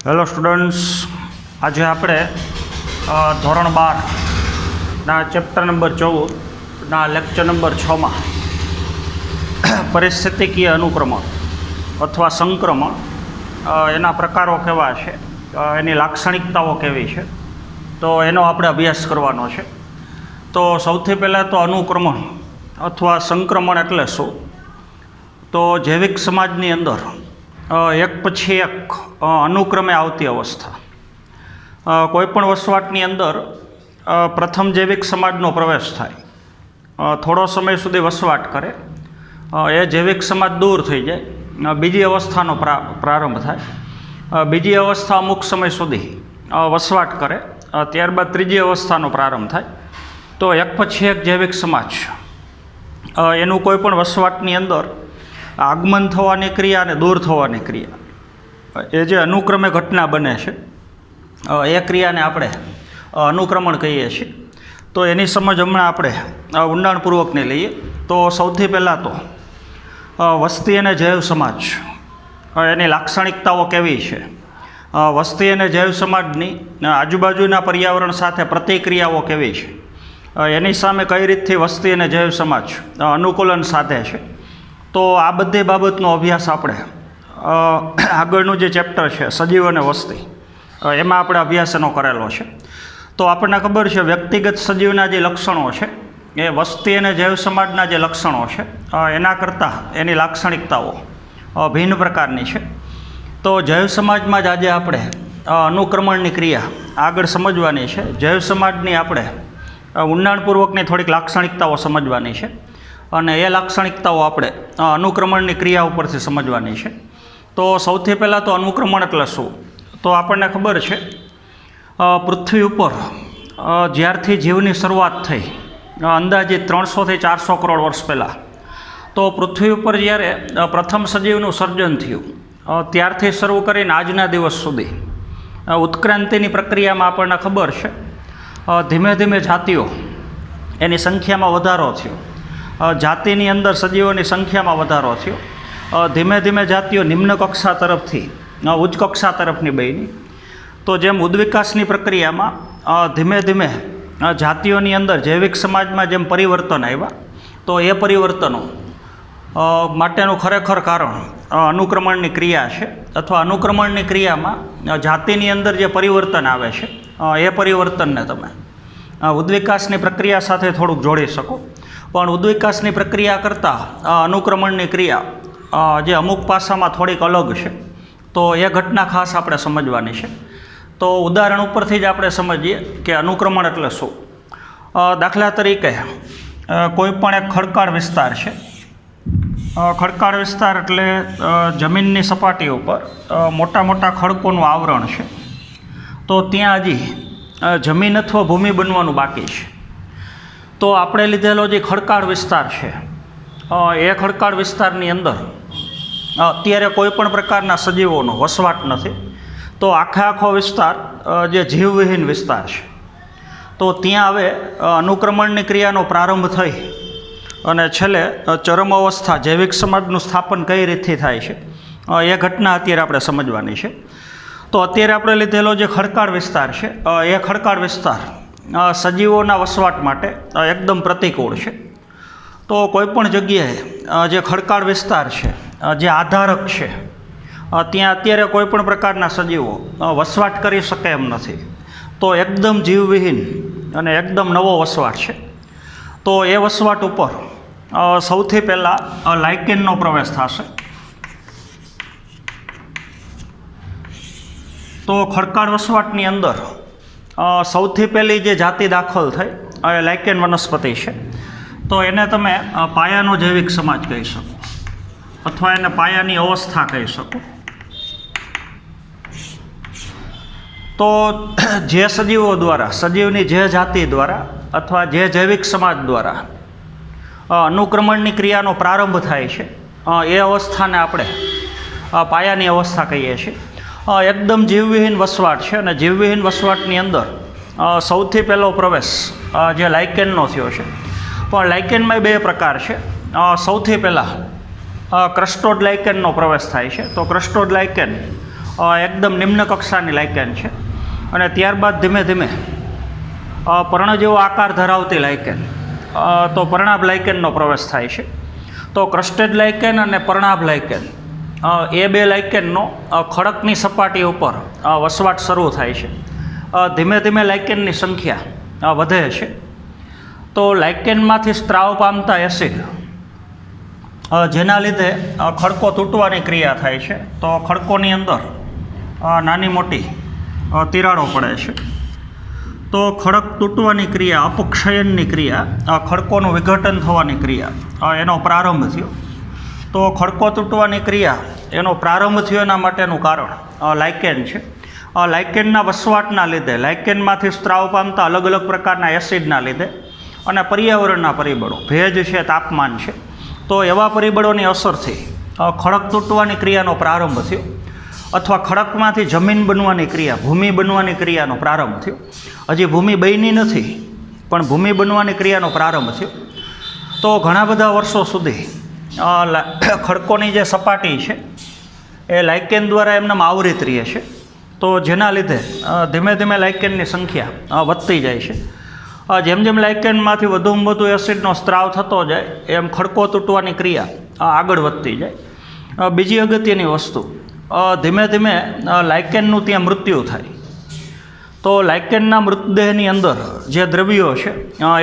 Hello students, આજે આપણે ધોરણ 12ના ચેપ્ટર નંબર 14ના લેક્ચર નંબર 6માં પરિસ્થિતિકીય અનુક્રમણ અથવા સંક્રમણ એના પ્રકારો કેવા છે, એની લાક્ષણિકતાઓ કેવી છે, તો એનો આપણે અભ્યાસ કરવાનો છે. તો સૌથી પહેલાં તો અનુક્રમણ અથવા સંક્રમણ એટલે શું? તો જૈવિક સમાજની અંદર એક પછી એક અનુક્રમે આવતી અવસ્થા. કોઈપણ વસવાટની અંદર પ્રથમ જૈવિક સમાજનો પ્રવેશ થાય, થોડો સમય સુધી વસવાટ કરે, એ જૈવિક સમાજ દૂર થઈ જાય, બીજી અવસ્થાનો પ્રારંભ થાય, બીજી અવસ્થા અમુક સમય સુધી વસવાટ કરે, ત્યારબાદ ત્રીજી અવસ્થાનો પ્રારંભ થાય. તો એક પછી એક જૈવિક સમાજ એનું કોઈ પણ વસવાટની અંદર આગમન થવાની ક્રિયા અને દૂર થવાની ક્રિયા, એ જે અનુક્રમે ઘટના બને છે એ ક્રિયાને આપણે અનુક્રમણ કહીએ છીએ. તો એની સમજ હમણાં આપણે ઊંડાણપૂર્વકની લઈએ. તો સૌથી પહેલાં તો વસ્તી અને જૈવ સમાજ એની લાક્ષણિકતાઓ કેવી છે, વસ્તી અને જૈવ સમાજની આજુબાજુના પર્યાવરણ સાથે પ્રતિક્રિયાઓ કેવી છે, એની સામે કઈ રીતથી વસ્તી અને જૈવ સમાજ અનુકૂલન સાધે છે. તો આ બધી બાબતનો અભ્યાસ આપણે આગળનું જે ચેપ્ટર છે સજીવ અને વસ્તી, એમાં આપણે અભ્યાસ એનો કરેલો છે. તો આપણને ખબર છે વ્યક્તિગત સજીવના જે લક્ષણો છે એ વસ્તી અને જૈવ સમાજના જે લક્ષણો છે એના કરતાં એની લાક્ષણિકતાઓ ભિન્ન પ્રકારની છે. તો જૈવ સમાજમાં જ આજે આપણે અનુક્રમણની ક્રિયા આગળ સમજવાની છે. જૈવ સમાજની આપણે ઊંડાણપૂર્વકની થોડીક લાક્ષણિકતાઓ સમજવાની છે અને એ લાક્ષણિકતાઓ આપણે અનુક્રમણની ક્રિયા ઉપરથી સમજવાની છે. તો સૌથી પહેલાં તો અનુક્રમણ એટલે શું? તો આપણને ખબર છે પૃથ્વી ઉપર જ્યારથી જીવની શરૂઆત થઈ, અંદાજિત 300થી 400 કરોડ વર્ષ પહેલાં, તો પૃથ્વી ઉપર જ્યારે પ્રથમ સજીવનું સર્જન થયું ત્યારથી શરૂ કરીને આજના દિવસ સુધી ઉત્ક્રાંતિની પ્રક્રિયામાં આપણને ખબર છે ધીમે ધીમે જાતિઓ એની સંખ્યામાં વધારો થયો. જાતિની અંદર સજીવોની સંખ્યામાં વધારો થયો. ધીમે ધીમે જાતિઓ નિમ્ન કક્ષા તરફથી ઉચ્ચ કક્ષા તરફની બની. તો જેમ ઉદ્વિકાસની પ્રક્રિયામાં ધીમે ધીમે જાતિઓની અંદર જૈવિક સમાજમાં જેમ પરિવર્તન આવ્યા, તો એ પરિવર્તનો માટેનું ખરેખર કારણ અનુક્રમણની ક્રિયા છે. અથવા અનુક્રમણની ક્રિયામાં જાતિની અંદર જે પરિવર્તન આવે છે એ પરિવર્તનને તમે ઉદ્વિકાસની પ્રક્રિયા સાથે થોડુંક જોડી શકો. પણ ઉદ્વિકાસની પ્રક્રિયા કરતાં અનુક્રમણની ક્રિયા જે અમુક પાસામાં થોડીક અલગ છે, તો એ ઘટના ખાસ આપણે સમજવાની છે. તો ઉદાહરણ ઉપરથી જ આપણે સમજીએ કે અનુક્રમણ એટલે શું. દાખલા તરીકે કોઈ પણ એક ખડકાળ વિસ્તાર છે. ખડકાળ વિસ્તાર એટલે જમીનની સપાટી ઉપર મોટા મોટા ખડકોનું આવરણ છે. તો ત્યાં હજી જમીન અથવા ભૂમિ બનવાનું બાકી છે. તો આપણે લીધેલો જે ખડકાળ વિસ્તાર છે એ ખડકાળ વિસ્તારની અંદર અત્યારે કોઈ પણ પ્રકારના સજીવોનો વસવાટ નથી. તો આખો વિસ્તાર જે જીવવિહીન વિસ્તાર છે. તો ત્યાં હવે અનુક્રમણની ક્રિયાનો પ્રારંભ થઈ અને છેલ્લે ચરમ અવસ્થા જૈવિક સમાજનું સ્થાપન કઈ રીતથી થાય છે એ ઘટના અત્યારે આપણે સમજવાની છે. તો અત્યારે આપણે લીધેલો જે ખડકાળ વિસ્તાર છે એ ખડકાળ વિસ્તાર સજીવોના વસવાટ માટે એકદમ પ્રતિકૂળ છે. તો કોઈપણ જગ્યાએ જે ખડકાળ વિસ્તાર છે, જે આધારક છે, ત્યાં અત્યારે કોઈપણ પ્રકારના સજીવો વસવાટ કરી શકે એમ નથી. તો એકદમ જીવવિહીન અને એકદમ નવો વસવાટ છે. તો એ વસવાટ ઉપર સૌથી પહેલાં લાઇકેનનો પ્રવેશ થશે. તો ખડકાળ વસવાટની અંદર સૌથી પહેલી જે જાતિ દાખલ થઈ એ લાઇકેન વનસ્પતિ છે. તો એને તમે પાયાનો જૈવિક સમાજ કહી શકો અથવા એને પાયાની અવસ્થા કહી શકો. તો જે સજીવો દ્વારા, સજીવની જે જાતિ દ્વારા અથવા જે જૈવિક સમાજ દ્વારા અનુક્રમણની ક્રિયાનો પ્રારંભ થાય છે એ અવસ્થાને આપણે પાયાની અવસ્થા કહીએ છીએ. એકદમ જીવવિહીન વસવાટ છે અને જીવવિહીન વસવાટની અંદર સૌથી પહેલો પ્રવેશ જે લાઇકેનનો થયો છે. પણ લાઇકેનમાં બે પ્રકાર છે. સૌથી પહેલાં ક્રસ્ટોડ લાઇકેનનો પ્રવેશ થાય છે. તો ક્રસ્ટોડ લાઇકેન એકદમ નિમ્ન કક્ષાની લાયકેન છે. અને ત્યારબાદ ધીમે ધીમે પર્ણ જેવો આકાર ધરાવતી લાયકેન, તો પર્ણાભ લાયકેનનો પ્રવેશ થાય છે. તો ક્રસ્ટેડ લાયકેન અને પર્ણાભ લાયકેન એ બે લાયકેનનો ખડકની સપાટી ઉપર વસવાટ શરૂ થાય છે. ધીમે ધીમે લાયકેનની સંખ્યા વધે છે. તો લાયકેનમાંથી સ્ત્રાવ પામતા એસિડ, જેના લીધે ખડકો તૂટવાની ક્રિયા થાય છે. તો ખડકોની અંદર નાની મોટી તિરાડો પડે છે. તો ખડક તૂટવાની ક્રિયા, અપક્ષયનની ક્રિયા, ખડકોનું વિઘટન થવાની ક્રિયા, એનો પ્રારંભ થયો. તો ખડકો તૂટવાની ક્રિયા એનો પ્રારંભ થયો એના માટેનું કારણ લાયકેન છે. લાયકેનના વસવાટના લીધે, લાયકેનમાંથી સ્ત્રાવ પામતા અલગ અલગ પ્રકારના એસિડના લીધે અને પર્યાવરણના પરિબળો, ભેજ છે, તાપમાન છે, તો એવા પરિબળોની અસરથી ખડક તૂટવાની ક્રિયાનો પ્રારંભ થયો. અથવા ખડકમાંથી જમીન બનવાની ક્રિયા, ભૂમિ બનવાની ક્રિયાનો પ્રારંભ થયો. હજી ભૂમિ બની નથી, પણ ભૂમિ બનવાની ક્રિયાનો પ્રારંભ થયો. તો ઘણા બધા વર્ષો સુધી ખડકોની જે સપાટી છે એ લાયકેન દ્વારા એમને આવરિત રહે છે. તો જેના લીધે ધીમે ધીમે લાયકેનની સંખ્યા વધતી જાય છે. જેમ જેમ લાયકેનમાંથી વધુમાં વધુ એસિડનો સ્ત્રાવ થતો જાય એમ ખડકો તૂટવાની ક્રિયા આગળ વધતી જાય. બીજી અગત્યની વસ્તુ, ધીમે ધીમે લાયકેનનું ત્યાં મૃત્યુ થાય. તો લાયકેનના મૃતદેહની અંદર જે દ્રવ્યો છે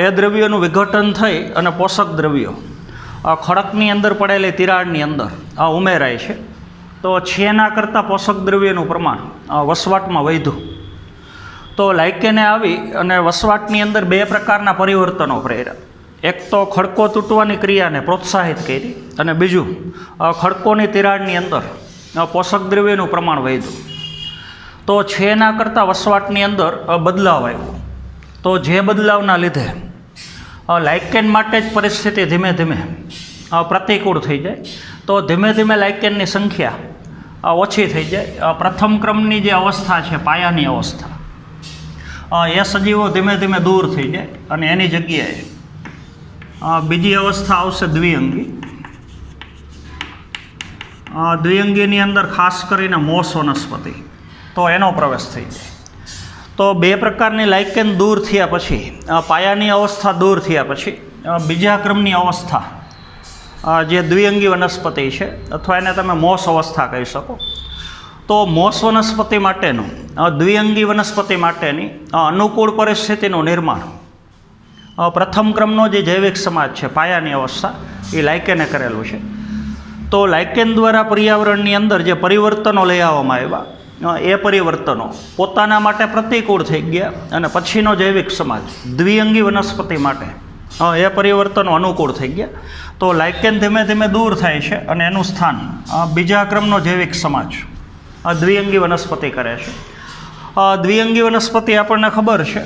એ દ્રવ્યોનું વિઘટન થઈ અને પોષક દ્રવ્યો ખડકની અંદર પડેલી તિરાડની અંદર ઉમેરાય છે. તો છેના કરતાં પોષક દ્રવ્યનું પ્રમાણ વસવાટમાં વધ્યું. તો લાયકેને આવી અને વસવાટની અંદર બે પ્રકારના પરિવર્તનો પ્રેર્યા. એક તો ખડકો તૂટવાની ક્રિયાને પ્રોત્સાહિત કરી, અને બીજું ખડકોની તિરાડની અંદર પોષક દ્રવ્યનું પ્રમાણ વધ્યું. તો છેના કરતાં વસવાટની અંદર બદલાવ આવ્યો. તો જે બદલાવના લીધે લાયકેન માટે જ પરિસ્થિતિ ધીમે ધીમે પ્રતિકૂળ થઈ જાય. તો ધીમે ધીમે લાયકેનની સંખ્યા ઓછી થઈ જાય. પ્રથમ ક્રમની જે અવસ્થા છે, પાયાની અવસ્થા, એ સજીવો ધીમે ધીમે દૂર થઈ જાય અને એની જગ્યાએ બીજી અવસ્થા આવશે દ્વિઅંગી. દ્વિઅંગીની અંદર ખાસ કરીને મોસ વનસ્પતિ, તો એનો પ્રવેશ થઈ જાય. તો બે પ્રકારની લાયકેન દૂર થયા પછી, પાયાની અવસ્થા દૂર થયા પછી બીજા ક્રમની અવસ્થા જે દ્વિઅંગી વનસ્પતિ છે, અથવા એને તમે મોસ અવસ્થા કહી શકો. તો મોસ વનસ્પતિ માટેનું, દ્વિઅંગી વનસ્પતિ માટેની અનુકૂળ પરિસ્થિતિનું નિર્માણ પ્રથમ ક્રમનો જે જૈવિક સમાજ છે, પાયાની અવસ્થા, એ લાયકેને કરેલું છે. તો લાયકેન દ્વારા પર્યાવરણની અંદર જે પરિવર્તનો લઈ આવવામાં આવ્યા, એ પરિવર્તનો પોતાના માટે પ્રતિકૂળ થઈ ગયા, અને પછીનો જૈવિક સમાજ દ્વિઅંગી વનસ્પતિ માટે એ પરિવર્તનો અનુકૂળ થઈ ગયા. તો લાયકેન ધીમે ધીમે દૂર થાય છે અને એનું સ્થાન બીજા ક્રમનો જૈવિક સમાજ દ્વિઅંગી વનસ્પતિ કરે છે. દ્વિઅંગી વનસ્પતિ આપણને ખબર છે,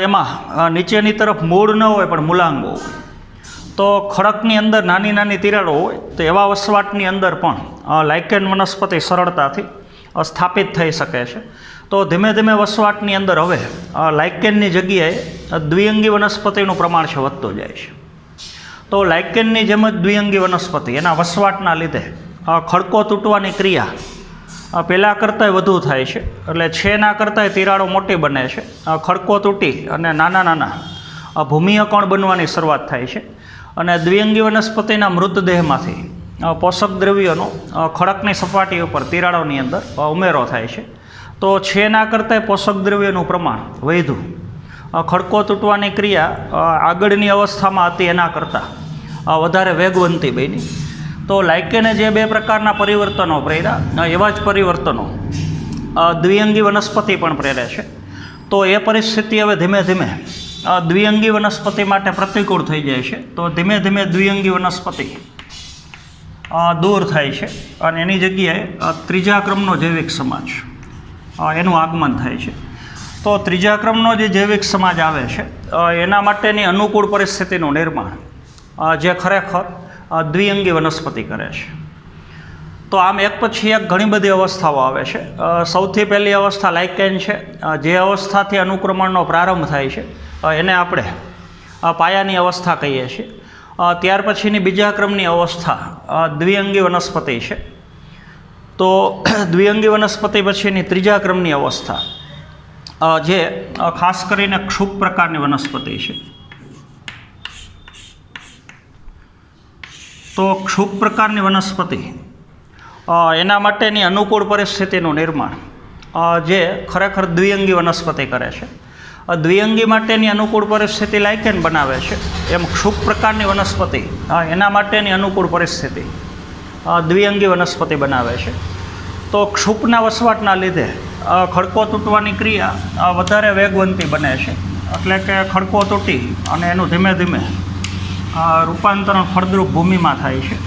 એમાં નીચેની તરફ મૂળ ન હોય પણ મૂલાંગો હોય. તો ખડકની અંદર નાની નાની તિરાડો હોય, તો એવા વસવાટની અંદર પણ લાયકેન વનસ્પતિ સરળતાથી સ્થાપિત થઈ શકે છે. તો ધીમે ધીમે વસવાટની અંદર હવે લાયકેનની જગ્યાએ દ્વિઅંગી વનસ્પતિનું પ્રમાણ છે વધતું જાય છે. તો લાયકેનની જેમ જ દ્વિઅંગી વનસ્પતિ એના વસવાટના લીધે ખડકો તૂટવાની ક્રિયા પહેલાં કરતાંય વધુ થાય છે. એટલે છેના કરતાંય તિરાડો મોટી બને છે. ખડકો તૂટી અને નાના નાના ભૂમિય કણ બનવાની શરૂઆત થાય છે. અને દ્વિઅંગી વનસ્પતિના મૃતદેહમાંથી પોષક દ્રવ્યોનો ખડકની સપાટી ઉપર તિરાડોની અંદર ઉમેરો થાય છે. તો છેના કરતાંય પોષક દ્રવ્યોનું પ્રમાણ વધ્યું. ખડકો તૂટવાની ક્રિયા આગળની અવસ્થામાં હતી એના કરતાં વધારે વેગવંતી બની. તો લાયકેને જે બે પ્રકારના પરિવર્તનો પ્રેર્યા, એવા જ પરિવર્તનો દ્વિઅંગી વનસ્પતિ પણ પ્રેરે છે. તો એ પરિસ્થિતિ હવે ધીમે ધીમે દ્વિઅંગી વનસ્પતિ માટે પ્રતિકૂળ થઈ જાય છે. તો ધીમે ધીમે દ્વિઅંગી વનસ્પતિ દૂર થાય છે અને એની જગ્યાએ ત્રીજા ક્રમનો જૈવિક સમાજ એનું આગમન થાય છે. તો ત્રીજા ક્રમનો જે જૈવિક સમાજ આવે છે એના માટેની અનુકૂળ પરિસ્થિતિનું નિર્માણ જે ખરેખર દ્વિઅંગી વનસ્પતિ કરે છે. તો આમ એક પછી એક ઘણી બધી અવસ્થાઓ આવે છે. સૌથી પહેલી અવસ્થા લાયકેન છે. જે અવસ્થાથી અનુક્રમણનો પ્રારંભ થાય છે એને આપણે પાયાની અવસ્થા કહીએ છીએ. ત્યાર પછીની બીજા ક્રમની અવસ્થા દ્વિઅંગી વનસ્પતિ છે. તો દ્વિઅંગી વનસ્પતિ પછીની ત્રીજા ક્રમની અવસ્થા જે ખાસ કરીને ક્ષુપ પ્રકારની વનસ્પતિ છે. તો ક્ષુપ પ્રકારની વનસ્પતિ એના માટેની અનુકૂળ પરિસ્થિતિનું નિર્માણ જે ખરેખર દ્વિઅંગી વનસ્પતિ કરે છે. દ્વિઅંગી માટેની અનુકૂળ પરિસ્થિતિ લાઇકેન બનાવે છે, એમ ક્ષુપ પ્રકારની વનસ્પતિ એના માટેની અનુકૂળ પરિસ્થિતિ દ્વિઅંગી વનસ્પતિ બનાવે છે. તો ક્ષુપના વસવાટના લીધે ખડકો તૂટવાની ક્રિયા વધારે વેગવંતી બને છે, એટલે કે ખડકો તૂટી અને એનું ધીમે ધીમે રૂપાંતરણ ફળદ્રુપ ભૂમિમાં થાય છે.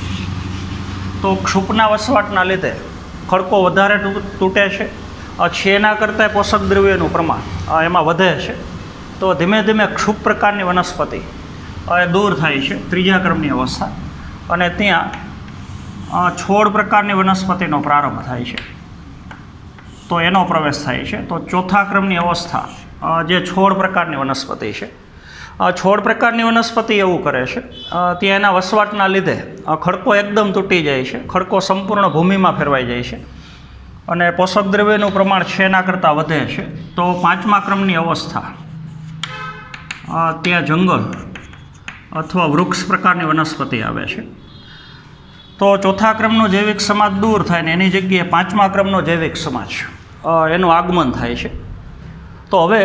તો ક્ષુપના વસવાટના લીધે ખડકો વધારે તૂટે છે, છેના કરતાં પોષક દ્રવ્યોનું પ્રમાણ એમાં વધે છે. તો ધીમે ધીમે ક્ષુપ પ્રકારની વનસ્પતિ એ દૂર થાય છે, ત્રીજા ક્રમની અવસ્થા, અને ત્યાં છોડ પ્રકારની વનસ્પતિનો પ્રારંભ થાય છે. તો એનો પ્રવેશ થાય છે. તો ચોથા ક્રમની અવસ્થા જે છોડ પ્રકારની વનસ્પતિ છે. છોડ પ્રકારની વનસ્પતિ એવું કરે છે, ત્યાં એના વસવાટના લીધે ખડકો એકદમ તૂટી જાય છે, ખડકો સંપૂર્ણ ભૂમિમાં ફેરવાઈ જાય છે અને પોષક દ્રવ્યનું પ્રમાણ છે એના કરતાં વધે છે. તો પાંચમા ક્રમની અવસ્થા ત્યાં જંગલ અથવા વૃક્ષ પ્રકારની વનસ્પતિ આવે છે. તો ચોથા ક્રમનો જૈવિક સમાજ દૂર થાય ને એની જગ્યાએ પાંચમા ક્રમનો જૈવિક સમાજ એનું આગમન થાય છે. તો હવે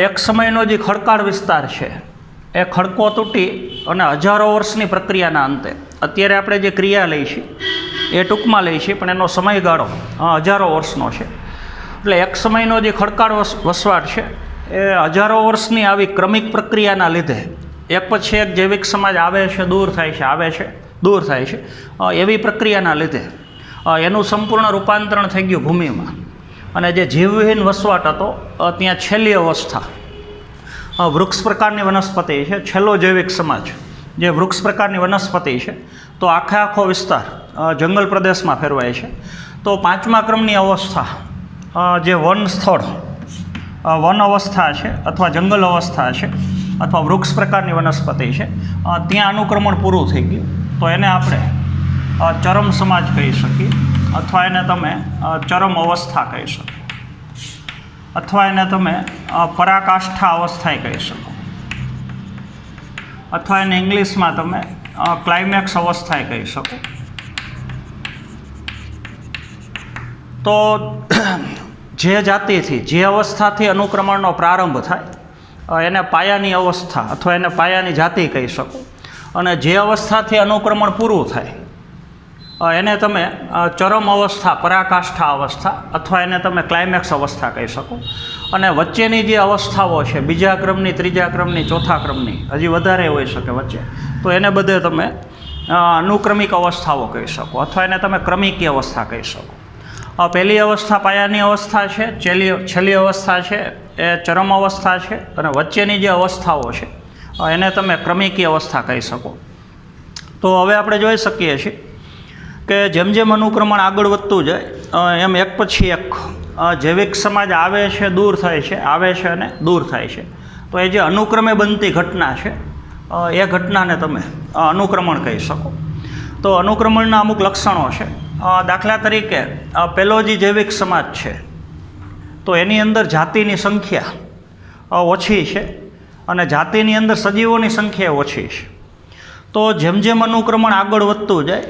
એક સમયનો જે ખડકાળ વિસ્તાર છે એ ખડકો તૂટી અને હજારો વર્ષની પ્રક્રિયાના અંતે અત્યારે આપણે જે ક્રિયા લઈ છીએ એ ટૂંકમાં લઈ છીએ, પણ એનો સમયગાળો હજારો વર્ષનો છે. એટલે એક સમયનો જે ખડકાળ વસવાટ છે એ હજારો વર્ષની આવી ક્રમિક પ્રક્રિયાના લીધે એક પછી એક જૈવિક સમાજ આવે છે, દૂર થાય છે, આવે છે, દૂર થાય છે. એવી પ્રક્રિયાના લીધે એનું સંપૂર્ણ રૂપાંતરણ થઈ ગયું ભૂમિમાં, અને જે જીવવિહીન વસવાટ હતો ત્યાં છેલ્લી અવસ્થા વૃક્ષ પ્રકારની વનસ્પતિ છે, છેલ્લો જૈવિક સમાજ જે વૃક્ષ પ્રકારની વનસ્પતિ છે. તો આખો વિસ્તાર જંગલ પ્રદેશમાં ફેરવાય છે. તો પાંચમા ક્રમની અવસ્થા જે વન સ્થળ વન અવસ્થા છે અથવા જંગલ અવસ્થા છે અથવા વૃક્ષ પ્રકારની વનસ્પતિ છે, ત્યાં અનુક્રમણ પૂરું થઈ ગયું. તો એને આપણે ચરમ સમાજ કહી શકીએ, અથવા એને તમે ચરમ અવસ્થા કહી શકો, અથવા એને તમે પરાકાષ્ઠા અવસ્થા કહી શકો, અથવા એને ઇંગ્લિશમાં તમે ક્લાઇમેક્સ અવસ્થાએ કહી શકો. તો જે જાતિથી જે અવસ્થાથી અનુક્રમણનો પ્રારંભ થાય એને પાયાની અવસ્થા અથવા એને પાયાની જાતિ કહી શકો, અને જે અવસ્થાથી અનુક્રમણ પૂરું થાય એને તમે ચરમ અવસ્થા, પરાકાષ્ઠા અવસ્થા, અથવા એને તમે ક્લાઇમેક્સ અવસ્થા કહી શકો. અને વચ્ચેની જે અવસ્થાઓ છે, બીજા ક્રમની, ત્રીજા ક્રમની, ચોથા ક્રમની, હજી વધારે હોઈ શકે વચ્ચે, તો એને બધે તમે અનુક્રમિક અવસ્થાઓ કહી શકો, અથવા એને તમે ક્રમિકી અવસ્થા કહી શકો. પહેલી અવસ્થા પાયાની અવસ્થા છે, છેલ્લી અવસ્થા છે એ ચરમ અવસ્થા છે, અને વચ્ચેની જે અવસ્થાઓ છે એને તમે ક્રમિકી અવસ્થા કહી શકો. તો હવે આપણે જોઈ શકીએ છીએ કે જેમ જેમ અનુક્રમણ આગળ વધતું જાય એમ એક પછી એક જૈવિક સમાજ આવે છે, દૂર થાય છે, આવે છે અને દૂર થાય છે. તો એ જે અનુક્રમે બનતી ઘટના છે એ ઘટનાને તમે અનુક્રમણ કહી શકો. તો અનુક્રમણના અમુક લક્ષણો છે. દાખલા તરીકે પહેલો જે જૈવિક સમાજ છે તો એની અંદર જાતિની સંખ્યા ઓછી છે અને જાતિની અંદર સજીવોની સંખ્યા ઓછી છે. તો જેમ જેમ અનુક્રમણ આગળ વધતું જાય,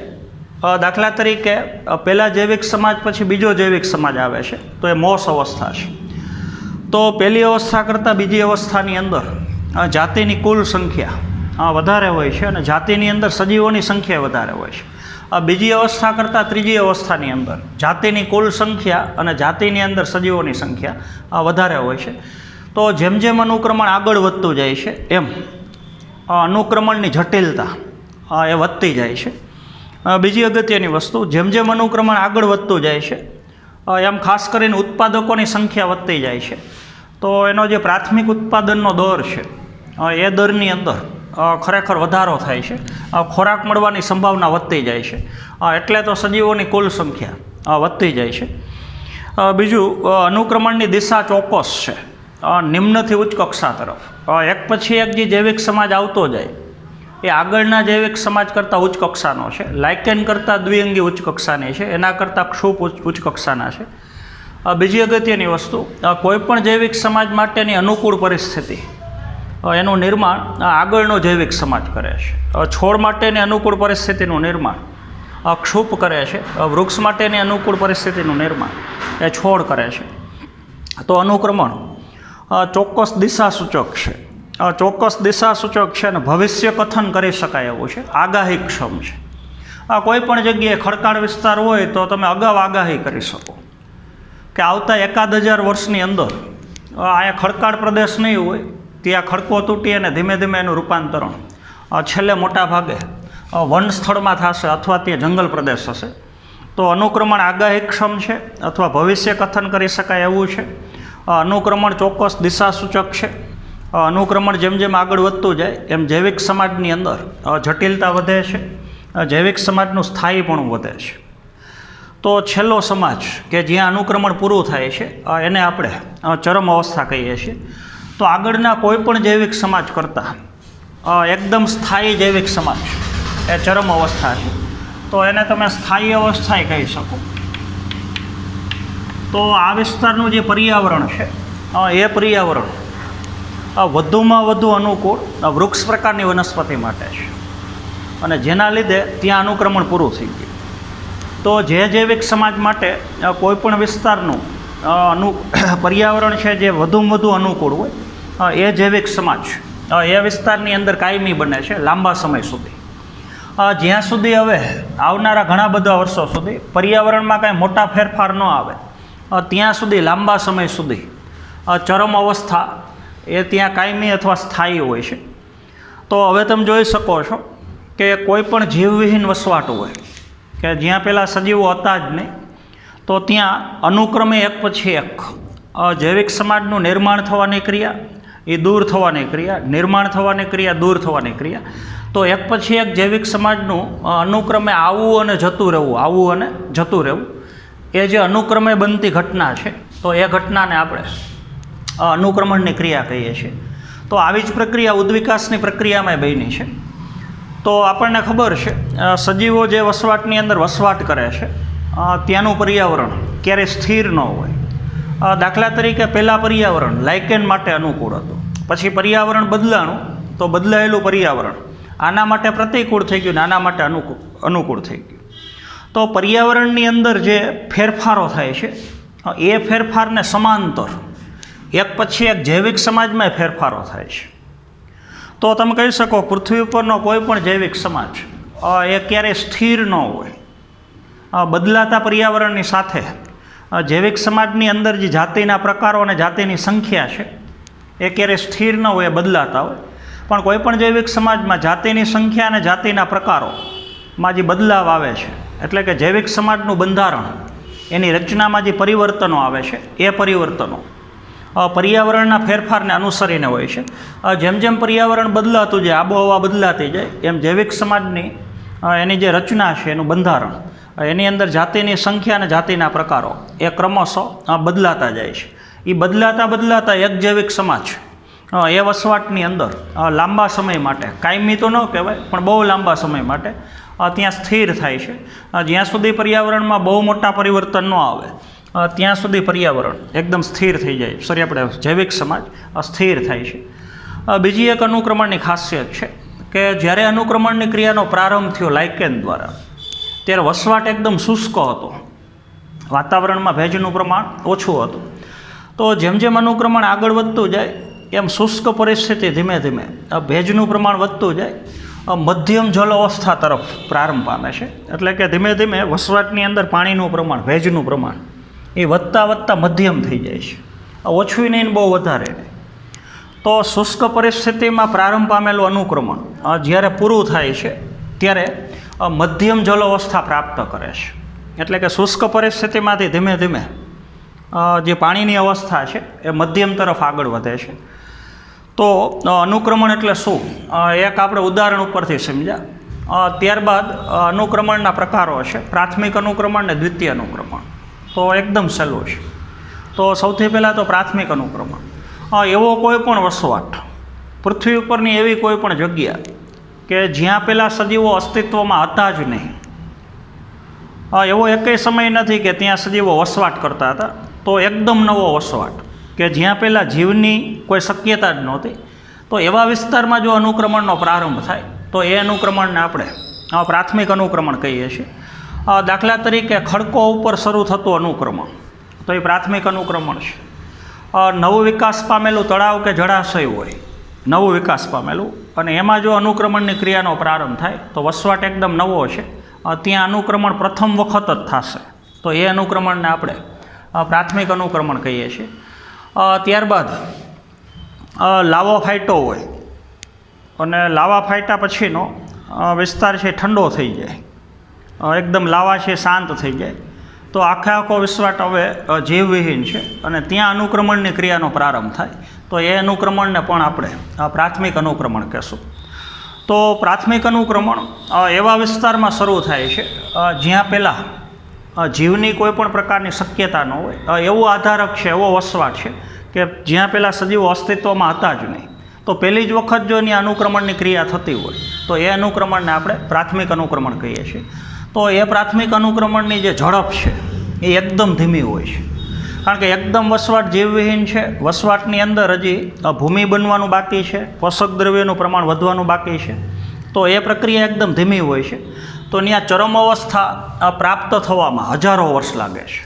દાખલા તરીકે પહેલા જૈવિક સમાજ પછી બીજો જૈવિક સમાજ આવે છે, તો એ મોસ અવસ્થા છે. તો પહેલી અવસ્થા કરતાં બીજી અવસ્થાની અંદર જાતિની કુલ સંખ્યા વધારે હોય છે અને જાતિની અંદર સજીવોની સંખ્યા વધારે હોય છે. બીજી અવસ્થા કરતાં ત્રીજી અવસ્થાની અંદર જાતિની કુલ સંખ્યા અને જાતિની અંદર સજીવોની સંખ્યા વધારે હોય છે. તો જેમ જેમ અનુક્રમણ આગળ વધતું જાય છે એમ અનુક્રમણની જટિલતા એ વધતી જાય છે. બીજી અગત્યની વસ્તુ, જેમ જેમ અનુક્રમણ આગળ વધતું જાય છે એમ ખાસ કરીને ઉત્પાદકોની સંખ્યા વધતી જાય છે. તો એનો જે પ્રાથમિક ઉત્પાદનનો દર છે એ દરની અંદર ખરેખર વધારો થાય છે, ખોરાક મળવાની સંભાવના વધતી જાય છે, એટલે તો સજીવોની કુલ સંખ્યા વધતી જાય છે. બીજું, અનુક્રમણની દિશા ચોક્કસ છે, નિમ્નથી ઉચ્ચ કક્ષા તરફ. એક પછી એક જે જૈવિક સમાજ આવતો જાય એ આગળના જૈવિક સમાજ કરતાં ઉચ્ચ કક્ષાનો છે. લાઇકેન કરતાં દ્વિઅંગી ઉચ્ચ કક્ષાની છે, એના કરતાં ક્ષુપ ઉચ્ચ કક્ષાના છે. બીજી અગત્યની વસ્તુ, કોઈપણ જૈવિક સમાજ માટેની અનુકૂળ પરિસ્થિતિ એનું નિર્માણ આગળનો જૈવિક સમાજ કરે છે. છોડ માટેની અનુકૂળ પરિસ્થિતિનું નિર્માણ ક્ષુપ કરે છે. વૃક્ષ માટેની અનુકૂળ પરિસ્થિતિનું નિર્માણ એ છોડ કરે છે. તો અનુક્રમણ ચોક્કસ દિશાસૂચક છે. ચોક્કસ દિશાસૂચક છે અને ભવિષ્ય કથન કરી શકાય એવું છે, આગાહીક્ષમ છે. કોઈ પણ જગ્યાએ ખડકાળ વિસ્તાર હોય તો તમે અગાઉ આગાહી કરી શકો કે આવતા 1000 વર્ષની અંદર અહીંયા ખડકાળ પ્રદેશ નહીં હોય, ત્યાં ખડકો તૂટી અને ધીમે ધીમે એનું રૂપાંતરણ છેલ્લે મોટા ભાગે વન સ્થળમાં થશે અથવા ત્યાં જંગલ પ્રદેશ હશે. તો અનુક્રમણ આગાહીક્ષમ છે અથવા ભવિષ્ય કથન કરી શકાય એવું છે. અનુક્રમણ ચોક્કસ દિશાસૂચક છે. અનુક્રમણ જેમ જેમ આગળ વધતું જાય એમ જૈવિક સમાજની અંદર જટિલતા વધે છે, જૈવિક સમાજનું સ્થાયીપણું વધે છે. તો છેલ્લો સમાજ કે જ્યાં અનુક્રમણ પૂરું થાય છે એને આપણે ચરમ અવસ્થા કહીએ છીએ. તો આગળના કોઈપણ જૈવિક સમાજ કરતાં એકદમ સ્થાયી જૈવિક સમાજ એ ચરમ અવસ્થા છે. તો એને તમે સ્થાયી અવસ્થાએ કહી શકો. તો આ વિસ્તારનું જે પર્યાવરણ છે એ પર્યાવરણ વધુમાં વધુ અનુકૂળ વૃક્ષ પ્રકારની વનસ્પતિ માટે છે અને જેના લીધે ત્યાં અનુક્રમણ પૂરું થઈ ગયું. તો જે જૈવિક સમાજ માટે કોઈપણ વિસ્તારનું પર્યાવરણ છે જે વધુમાં વધુ અનુકૂળ હોય એ જૈવિક સમાજ એ વિસ્તારની અંદર કાયમી બને છે લાંબા સમય સુધી. જ્યાં સુધી હવે આવનારા ઘણા બધા વર્ષો સુધી પર્યાવરણમાં કાંઈ મોટા ફેરફાર ન આવે ત્યાં સુધી લાંબા સમય સુધી ચરમ અવસ્થા એ ત્યાં કાયમી અથવા સ્થાયી હોય છે. તો હવે તમે જોઈ શકો છો કે કોઈ પણ જીવવિહીન વસવાટ હોય કે જ્યાં પહેલાં સજીવો હતા જ નહીં, તો ત્યાં અનુક્રમે એક પછી એક જૈવિક સમાજનું નિર્માણ થવાની ક્રિયા, એ દૂર થવાની ક્રિયા, નિર્માણ થવાની ક્રિયા, દૂર થવાની ક્રિયા. તો એક પછી એક જૈવિક સમાજનું અનુક્રમે આવવું અને જતું રહેવું, આવવું અને જતું રહેવું, એ જે અનુક્રમે બનતી ઘટના છે તો એ ઘટનાને આપણે અનુક્રમણની ક્રિયા કહીએ છીએ. તો આવી જ પ્રક્રિયા ઉદ્વિકાસની પ્રક્રિયામાં બની છે. તો આપણને ખબર છે સજીવો જે વસવાટની અંદર વસવાટ કરે છે ત્યાંનું પર્યાવરણ ક્યારેય સ્થિર ન હોય. દાખલા તરીકે પહેલાં પર્યાવરણ લાઇકેન માટે અનુકૂળ હતું, પછી પર્યાવરણ બદલાણું તો બદલાયેલું પર્યાવરણ આના માટે પ્રતિકૂળ થઈ ગયું ને આના માટે અનુકૂળ થઈ ગયું. તો પર્યાવરણની અંદર જે ફેરફારો થાય છે એ ફેરફારને સમાંતર એક પછી એક જૈવિક સમાજમાં ફેરફારો થાય છે. તો તમે કહી શકો પૃથ્વી ઉપરનો કોઈ પણ જૈવિક સમાજ એ ક્યારેય સ્થિર ન હોય. બદલાતા પર્યાવરણની સાથે જૈવિક સમાજની અંદર જે જાતિના પ્રકારો અને જાતિની સંખ્યા છે એ ક્યારેય સ્થિર ન હોય, બદલાતા હોય. પણ કોઈ પણ જૈવિક સમાજમાં જાતિની સંખ્યા અને જાતિના પ્રકારોમાં જે બદલાવ આવે છે, એટલે કે જૈવિક સમાજનું બંધારણ, એની રચનામાં જે પરિવર્તનો આવે છે એ પરિવર્તનો પર્યાવરણના ફેરફારને અનુસરીને હોય છે. જેમ જેમ પર્યાવરણ બદલાતું જાય, આબોહવા બદલાતી જાય, એમ જૈવિક સમાજની એની જે રચના છે એનું બંધારણ, એની અંદર જાતિની સંખ્યા અને જાતિના પ્રકારો એ ક્રમશઃ બદલાતા જાય છે. એ બદલાતા એક જૈવિક સમાજ એ વસવાટની અંદર લાંબા સમય માટે, કાયમી તો ન કહેવાય પણ બહુ લાંબા સમય માટે ત્યાં સ્થિર થાય છે. જ્યાં સુધી પર્યાવરણમાં બહુ મોટા પરિવર્તન ન આવે ત્યાં સુધી પર્યાવરણ એકદમ સ્થિર થઈ જાય, આપણે જૈવિક સમાજ સ્થિર થાય છે. બીજી એક અનુક્રમણની ખાસિયત છે કે જ્યારે અનુક્રમણની ક્રિયાનો પ્રારંભ થયો લાઇકેન દ્વારા, ત્યારે વસવાટ એકદમ શુષ્ક હતો, વાતાવરણમાં ભેજનું પ્રમાણ ઓછું હતું. તો જેમ જેમ અનુક્રમણ આગળ વધતું જાય એમ શુષ્ક પરિસ્થિતિ ધીમે ધીમે ભેજનું પ્રમાણ વધતું જાય, મધ્યમ જલ અવસ્થા તરફ પ્રારંભ પામે છે. એટલે કે ધીમે ધીમે વસવાટની અંદર પાણીનું પ્રમાણ, ભેજનું પ્રમાણ એ વધતા મધ્યમ થઈ જાય છે, ઓછું નહીં બહુ વધારે નહીં. તો શુષ્ક પરિસ્થિતિમાં પ્રારંભ પામેલું અનુક્રમણ જ્યારે પૂરું થાય છે ત્યારે મધ્યમ જલ અવસ્થા પ્રાપ્ત કરે છે. એટલે કે શુષ્ક પરિસ્થિતિમાંથી ધીમે ધીમે જે પાણીની અવસ્થા છે એ મધ્યમ તરફ આગળ વધે છે. તો અનુક્રમણ એટલે શું, એક આપણે ઉદાહરણ ઉપરથી સમજ્યા. ત્યારબાદ અનુક્રમણના પ્રકારો છે, પ્રાથમિક અનુક્રમણ ને દ્વિતીય અનુક્રમણ. તો એકદમ સહેલું છે. તો સૌથી પહેલાં તો પ્રાથમિક અનુક્રમણ. એવો કોઈ પણ વસવાટ, પૃથ્વી ઉપરની એવી કોઈ પણ જગ્યા કે જ્યાં પહેલાં સજીવો અસ્તિત્વમાં હતા જ નહીં, એવો એકેય સમય નથી કે ત્યાં સજીવો વસવાટ કરતા હતા. તો એકદમ નવો વસવાટ કે જ્યાં પહેલાં જીવની કોઈ શક્યતા જ નહોતી, તો એવા વિસ્તારમાં જો અનુક્રમણનો પ્રારંભ થાય તો એ અનુક્રમણને આપણે પ્રાથમિક અનુક્રમણ કહીએ છીએ. દાખલા તરીકે ખડકો ઉપર શરૂ થતું અનુક્રમણ, તો એ પ્રાથમિક અનુક્રમણ છે. નવું વિકાસ પામેલું તળાવ કે જળાશય હોય, નવું વિકાસ પામેલું, અને એમાં જો અનુક્રમણની ક્રિયાનો પ્રારંભ થાય તો વસવાટ એકદમ નવો છે, ત્યાં અનુક્રમણ પ્રથમ વખત જ થશે, તો એ અનુક્રમણને આપણે પ્રાથમિક અનુક્રમણ કહીએ છીએ. ત્યારબાદ લાવો ફાઇટો હોય, અને લાવા ફાટ્યા પછીનો વિસ્તાર છે ઠંડો થઈ જાય, એકદમ લાવા છે શાંત થઈ જાય, તો આખો વિસ્વાટ હવે જીવવિહીન છે, અને ત્યાં અનુક્રમણની ક્રિયાનો પ્રારંભ થાય, તો એ અનુક્રમણને પણ આપણે પ્રાથમિક અનુક્રમણ કહેશું. તો પ્રાથમિક અનુક્રમણ એવા વિસ્તારમાં શરૂ થાય છે જ્યાં પહેલાં જીવની કોઈ પણ પ્રકારની શક્યતા ન હોય, એવો આધારક છે, એવો વસવાટ છે કે જ્યાં પહેલાં સજીવો અસ્તિત્વમાં હતા જ નહીં, તો પહેલી જ વખત જો એની અનુક્રમણની ક્રિયા થતી હોય તો એ અનુક્રમણને આપણે પ્રાથમિક અનુક્રમણ કહીએ છીએ. તો એ પ્રાથમિક અનુક્રમણની જે ઝડપ છે એ એકદમ ધીમી હોય છે, કારણ કે એકદમ વસવાટ જીવવિહીન છે, વસવાટની અંદર હજી ભૂમિ બનવાનું બાકી છે, પોષક દ્રવ્યનું પ્રમાણ વધવાનું બાકી છે, તો એ પ્રક્રિયા એકદમ ધીમી હોય છે. તો ત્યાં ચરમ અવસ્થા પ્રાપ્ત થવામાં હજારો વર્ષ લાગે છે.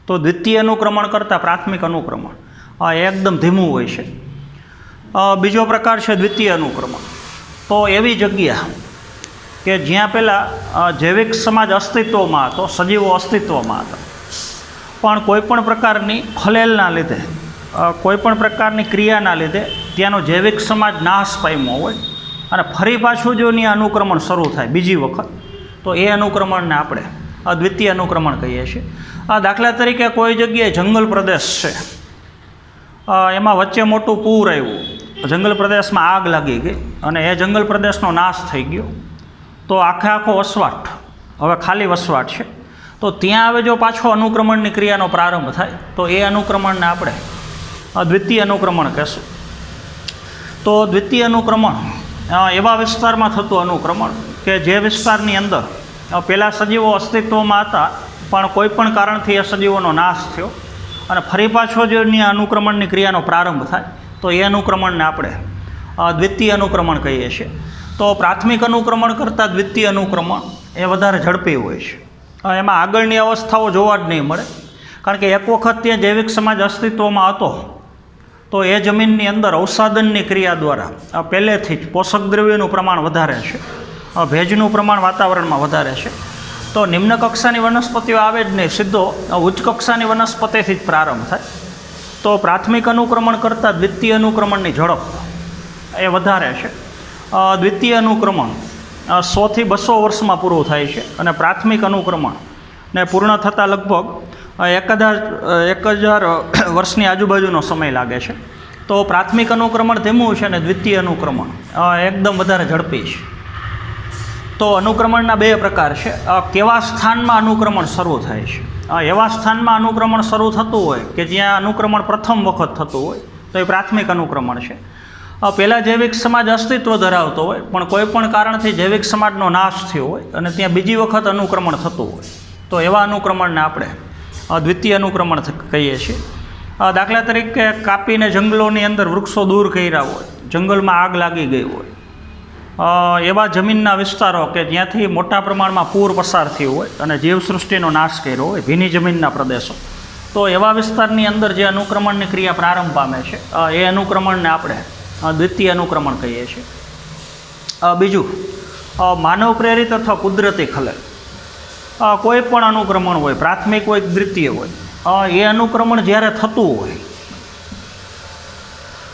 તો દ્વિતીય અનુક્રમણ કરતાં પ્રાથમિક અનુક્રમણ એકદમ ધીમું હોય છે. બીજો પ્રકાર છે દ્વિતીય અનુક્રમણ. તો એવી જગ્યા કે જ્યાં પહેલાં જૈવિક સમાજ અસ્તિત્વમાં હતો, સજીવો અસ્તિત્વમાં હતા, પણ કોઈપણ પ્રકારની ખલેલના લીધે, કોઈપણ પ્રકારની ક્રિયાના લીધે ત્યાંનો જૈવિક સમાજ નાશ પામ્યો હોય, અને ફરી પાછું જો ત્યાં અનુક્રમણ શરૂ થાય બીજી વખત, તો એ અનુક્રમણને આપણે દ્વિતીય અનુક્રમણ કહીએ છીએ. દાખલા તરીકે કોઈ જગ્યાએ જંગલ પ્રદેશ છે, એમાં વચ્ચે મોટું પૂર આવ્યું, જંગલ પ્રદેશમાં આગ લાગી ગઈ, અને એ જંગલ પ્રદેશનો નાશ થઈ ગયો, તો આખો વસવાટ હવે ખાલી વસવાટ છે, તો ત્યાં હવે જો પાછો અનુક્રમણની ક્રિયાનો પ્રારંભ થાય તો એ અનુક્રમણને આપણે દ્વિતીય અનુક્રમણ કહેશું. તો દ્વિતીય અનુક્રમણ એવા વિસ્તારમાં થતું અનુક્રમણ કે જે વિસ્તારની અંદર પહેલાં સજીવો અસ્તિત્વમાં હતા, પણ કોઈપણ કારણથી એ સજીવોનો નાશ થયો, અને ફરી પાછો જો એની અનુક્રમણની ક્રિયાનો પ્રારંભ થાય તો એ અનુક્રમણને આપણે દ્વિતીય અનુક્રમણ કહીએ છીએ. તો પ્રાથમિક અનુક્રમણ કરતાં દ્વિતીય અનુક્રમણ એ વધારે ઝડપી હોય છે. એમાં આગળની અવસ્થાઓ જોવા જ નહીં મળે, કારણ કે એક વખત ત્યાં જૈવિક સમાજ અસ્તિત્વમાં હતો તો એ જમીનની અંદર અવસાદનની ક્રિયા દ્વારા પહેલેથી જ પોષક દ્રવ્યનું પ્રમાણ વધારે છે, ભેજનું પ્રમાણ વાતાવરણમાં વધારે છે, તો નિમ્ન કક્ષાની વનસ્પતિઓ આવે જ નહીં, સીધો ઉચ્ચ કક્ષાની વનસ્પતિથી જ પ્રારંભ થાય. તો પ્રાથમિક અનુક્રમણ કરતાં દ્વિતીય અનુક્રમણની ઝડપ એ વધારે છે. દ્વિતીય અનુક્રમણ 100 થી 200 વર્ષમાં પૂરું થાય છે, અને પ્રાથમિક અનુક્રમણને પૂર્ણ થતાં લગભગ 1000 વર્ષની આજુબાજુનો સમય લાગે છે. તો પ્રાથમિક અનુક્રમણ ધીમું છે અને દ્વિતીય અનુક્રમણ એકદમ વધારે ઝડપી છે. તો અનુક્રમણના બે પ્રકાર છે. કેવા સ્થાનમાં અનુક્રમણ શરૂ થાય છે? એવા સ્થાનમાં અનુક્રમણ શરૂ થતું હોય કે જ્યાં અનુક્રમણ પ્રથમ વખત થતું હોય તો એ પ્રાથમિક અનુક્રમણ છે. પહેલાં જૈવિક સમાજ અસ્તિત્વ ધરાવતો હોય, પણ કોઈ પણ કારણથી જૈવિક સમાજનો નાશ થયો હોય અને ત્યાં બીજી વખત અનુક્રમણ થતું હોય, તો એવા અનુક્રમણને આપણે દ્વિતીય અનુક્રમણ કહીએ છીએ. દાખલા તરીકે કાપીને જંગલોની અંદર વૃક્ષો દૂર કર્યા હોય, જંગલમાં આગ લાગી ગઈ હોય, એવા જમીનના વિસ્તારો કે જ્યાંથી મોટા પ્રમાણમાં પૂર પસાર થયું હોય અને જીવસૃષ્ટિનો નાશ કર્યો હોય, ભીની જમીનના પ્રદેશો, તો એવા વિસ્તારની અંદર જે અનુક્રમણની ક્રિયા પ્રારંભ પામે છે એ અનુક્રમણને આપણે દ્વિતીય અનુક્રમણ કહીએ છીએ. બીજું, માનવ પ્રેરિત અથવા કુદરતી ખલેલ. કોઈ પણ અનુક્રમણ હોય, પ્રાથમિક હોય કે દ્વિતીય હોય, એ અનુક્રમણ જ્યારે થતું હોય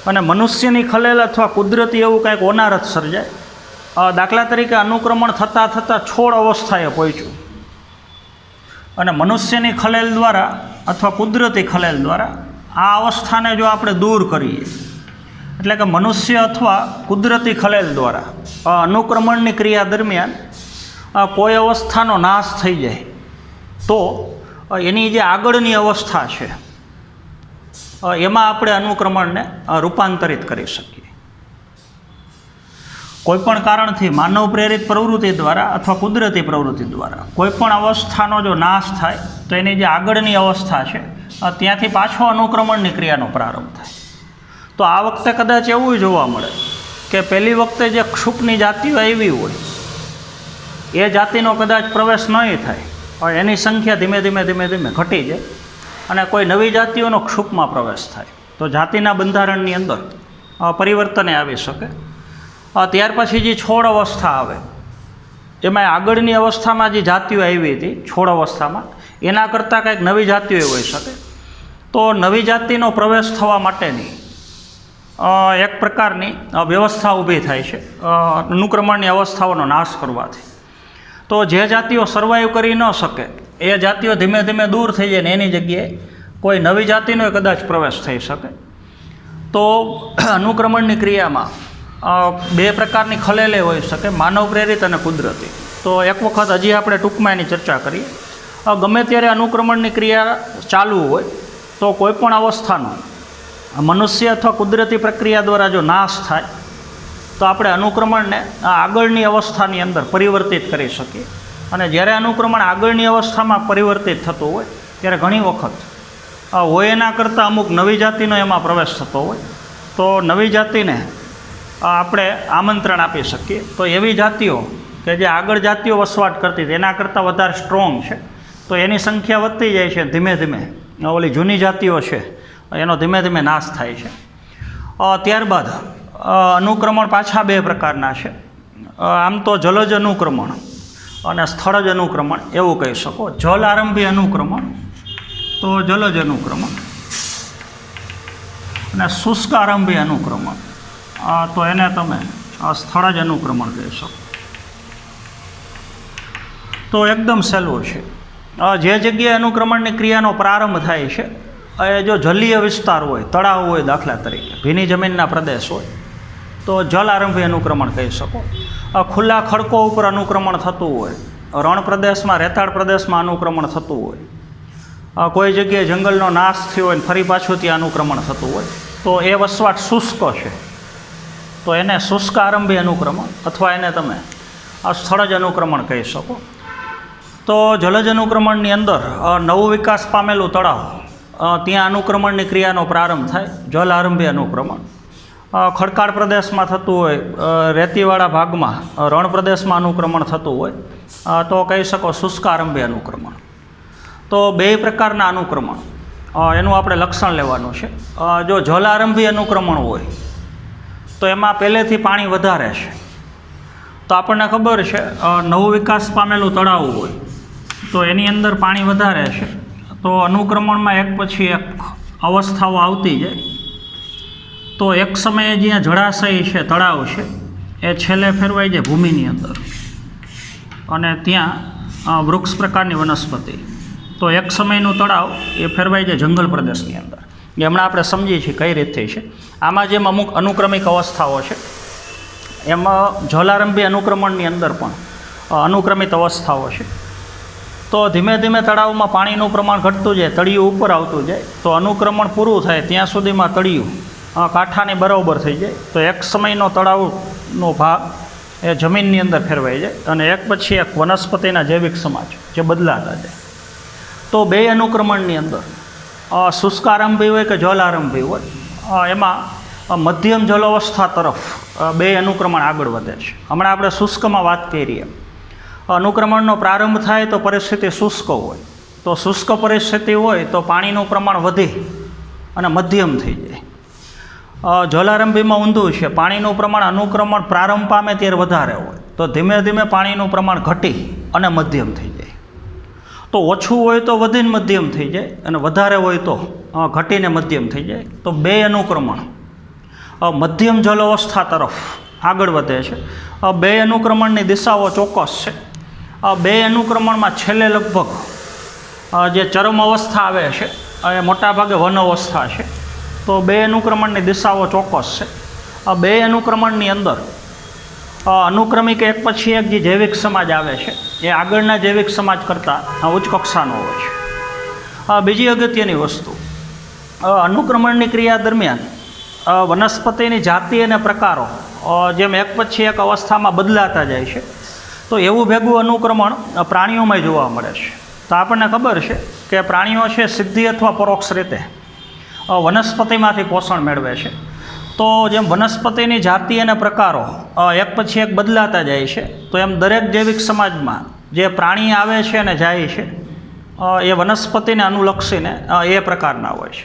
અને મનુષ્યની ખલેલ અથવા કુદરતી એવું કાંઈક હોનારત સર્જાય, દાખલા તરીકે અનુક્રમણ થતાં છોડ અવસ્થાએ પહોંચ્યું અને મનુષ્યની ખલેલ દ્વારા અથવા કુદરતી ખલેલ દ્વારા આ અવસ્થાને જો આપણે દૂર કરીએ, એટલે કે મનુષ્ય અથવા કુદરતી ખલેલ દ્વારા અનુક્રમણની ક્રિયા દરમિયાન કોઈ અવસ્થાનો નાશ થઈ જાય તો એની જે આગળની અવસ્થા છે એમાં આપણે અનુક્રમણને રૂપાંતરિત કરી શકીએ. કોઈપણ કારણથી માનવ પ્રેરિત પ્રવૃત્તિ દ્વારા અથવા કુદરતી પ્રવૃત્તિ દ્વારા કોઈપણ અવસ્થાનો જો નાશ થાય તો એની જે આગળની અવસ્થા છે ત્યાંથી પાછો અનુક્રમણની ક્રિયાનો પ્રારંભ થાય. તો આ વખતે કદાચ એવું જોવા મળે કે પહેલી વખતે જે ક્ષુપની જાતિઓ આવી હોય એ જાતિનો કદાચ પ્રવેશ નહીં થાય, એની સંખ્યા ધીમે ધીમે ધીમે ધીમે ઘટી જાય અને કોઈ નવી જાતિઓનો ક્ષુપમાં પ્રવેશ થાય તો જાતિના બંધારણની અંદર પરિવર્તને આવી શકે. ત્યાર પછી જે છોડ અવસ્થા આવે એમાં આગળની અવસ્થામાં જે જાતિઓ આવી હતી છોડ અવસ્થામાં એના કરતાં કંઈક નવી જાતિઓ હોઈ શકે. તો નવી જાતિનો પ્રવેશ થવા માટેની એક પ્રકારની વ્યવસ્થા ઊભી થાય છે અનુક્રમણની અવસ્થાઓનો નાશ કરવાથી. તો જે જાતિઓ સર્વાઈવ કરી ન શકે એ જાતિઓ ધીમે ધીમે દૂર થઈ જાય ને એની જગ્યાએ કોઈ નવી જાતિનો કદાચ પ્રવેશ થઈ શકે. તો અનુક્રમણની ક્રિયામાં બે પ્રકારની ખલેલે હોઈ શકે, માનવ પ્રેરિત અને કુદરતી. તો એક વખત હજી આપણે ટૂંકમાં એની ચર્ચા કરીએ. ગમે ત્યારે અનુક્રમણની ક્રિયા ચાલુ હોય તો કોઈપણ અવસ્થાનો મનુષ્ય અથવા કુદરતી પ્રક્રિયા દ્વારા જો નાશ થાય તો આપણે અનુક્રમણને આગળની અવસ્થાની અંદર પરિવર્તિત કરી શકીએ. અને જ્યારે અનુક્રમણ આગળની અવસ્થામાં પરિવર્તિત થતું હોય ત્યારે ઘણી વખત હોય એના કરતાં અમુક નવી જાતિનો એમાં પ્રવેશ થતો હોય તો નવી જાતિને આપણે આમંત્રણ આપી શકીએ. તો એવી જાતિઓ કે જે આગળ જાતિઓ વસવાટ કરતી હતી એના કરતાં વધારે સ્ટ્રોંગ છે તો એની સંખ્યા વધતી જાય છે. ધીમે ધીમે ઓલી જૂની જાતિઓ છે એનો ધીમે ધીમે નાશ થાય છે. ત્યારબાદ અનુક્રમણ પાછા બે પ્રકારના છે. આમ તો જલજ અનુક્રમણ અને સ્થળજ અનુક્રમણ એવું કહી શકો. જલ આરંભી અનુક્રમણ તો જલજ અનુક્રમણ અને શુષ્ક આરંભી અનુક્રમણ તો એને તમે સ્થળજ અનુક્રમણ કહી શકો. તો એકદમ સહેલું છે. જે જગ્યાએ અનુક્રમણની ક્રિયાનો પ્રારંભ થાય છે એ જો જલીય વિસ્તાર હોય, તળાવ હોય, દાખલા તરીકે ભીની જમીનના પ્રદેશ હોય તો જલ આરંભી અનુક્રમણ કહી શકો. ખુલ્લા ખડકો ઉપર અનુક્રમણ થતું હોય, રણ પ્રદેશમાં, રેતાળ પ્રદેશમાં અનુક્રમણ થતું હોય, કોઈ જગ્યાએ જંગલનો નાશ થયો હોય ને ફરી પાછું ત્યાં અનુક્રમણ થતું હોય તો એ વસવાટ શુષ્ક છે તો એને શુષ્ક આરંભી અનુક્રમણ અથવા એને તમે સ્થળજ અનુક્રમણ કહી શકો. તો જલજ અનુક્રમણની અંદર નવું વિકાસ પામેલું તળાવ ત્યાં અનુક્રમણની ક્રિયાનો પ્રારંભ થાય, જલ આરંભી અનુક્રમણ. ખડકાળ પ્રદેશમાં થતું હોય, રેતીવાળા ભાગમાં, રણ પ્રદેશમાં અનુક્રમણ થતું હોય તો કહી શકો શુષ્ક આરંભી અનુક્રમણ. તો બે પ્રકારના અનુક્રમણ એનું આપણે લક્ષણ લેવાનું છે. જો જલ આરંભી અનુક્રમણ હોય તો એમાં પહેલેથી પાણી વધારે છે તો આપણને ખબર છે નવું વિકાસ પામેલું તળાવ હોય તો એની અંદર પાણી વધારે છે તો અનુક્રમણમાં એક પછી એક અવસ્થાઓ આવતી જાય. તો એક સમયે જ્યાં જળાશય છે, તળાવ છે એ છેલ્લે ફેરવાઈ જાય ભૂમિની અંદર અને ત્યાં વૃક્ષ પ્રકારની વનસ્પતિ. તો એક સમયનું તળાવ એ ફેરવાઈ જાય જંગલ પ્રદેશની અંદર. એ હમણાં આપણે સમજીએ છીએ કઈ રીતથી છે. આમાં જેમ અમુક અનુક્રમિક અવસ્થાઓ છે એમાં જલારંભી અનુક્રમણની અંદર પણ અનુક્રમિત અવસ્થાઓ છે. તો ધીમે ધીમે તળાવમાં પાણીનું પ્રમાણ ઘટતું જાય, તળિયું ઉપર આવતું જાય તો અનુક્રમણ પૂરું થાય ત્યાં સુધીમાં તળિયું કાંઠાની બરાબર થઈ જાય. તો એક સમયનો તળાવનો ભાગ એ જમીનની અંદર ફેરવાઈ જાય અને એક પછી એક વનસ્પતિના જૈવિક સમાજ જે બદલાતા જાય. તો બે અનુક્રમણની અંદર શુષ્ક આરંભી હોય કે જલ આરંભી હોય એમાં મધ્યમ જલ અવસ્થા તરફ બે અનુક્રમણ આગળ વધે છે. હમણાં આપણે શુષ્કમાં વાત કરીએ. અનુક્રમણનો પ્રારંભ થાય તો પરિસ્થિતિ શુષ્ક હોય તો શુષ્ક પરિસ્થિતિ હોય તો પાણીનું પ્રમાણ વધી અને મધ્યમ થઈ જાય. જલારંભીમાં ઊંધું છે, પાણીનું પ્રમાણ અનુક્રમણ પ્રારંભ પામે ત્યારે વધારે હોય તો ધીમે ધીમે પાણીનું પ્રમાણ ઘટી અને મધ્યમ થઈ જાય. તો ઓછું હોય તો વધીને મધ્યમ થઈ જાય અને વધારે હોય તો ઘટીને મધ્યમ થઈ જાય. તો બે અનુક્રમણ મધ્યમ જલ અવસ્થા તરફ આગળ વધે છે. બે અનુક્રમણની દિશાઓ ચોક્કસ છે. બે અનુક્રમણમાં છેલ્લે લગભગ જે ચરમ અવસ્થા આવે છે એ મોટાભાગે વન અવસ્થા છે. તો બે અનુક્રમણની દિશાઓ ચોક્કસ છે. બે અનુક્રમણની અંદર અનુક્રમિક એક પછી એક જે જૈવિક સમાજ આવે છે એ આગળના જૈવિક સમાજ કરતાં ઉચ્ચ કક્ષાનો હોય છે. બીજી અગત્યની વસ્તુ, અનુક્રમણની ક્રિયા દરમિયાન વનસ્પતિની જાતિ અને પ્રકારો જેમ એક પછી એક અવસ્થામાં બદલાતા જાય છે, તો એવું ભેગું અનુક્રમણ પ્રાણીઓમાં જોવા મળે છે. તો આપણને ખબર છે કે પ્રાણીઓ છે સીધી અથવા પરોક્ષ રીતે વનસ્પતિમાંથી પોષણ મેળવે છે. તો જેમ વનસ્પતિની જાતિ અને પ્રકારો એક પછી એક બદલાતા જાય છે, તો એમ દરેક જૈવિક સમાજમાં જે પ્રાણી આવે છે અને જાય છે એ વનસ્પતિને અનુલક્ષીને એ પ્રકારના હોય છે.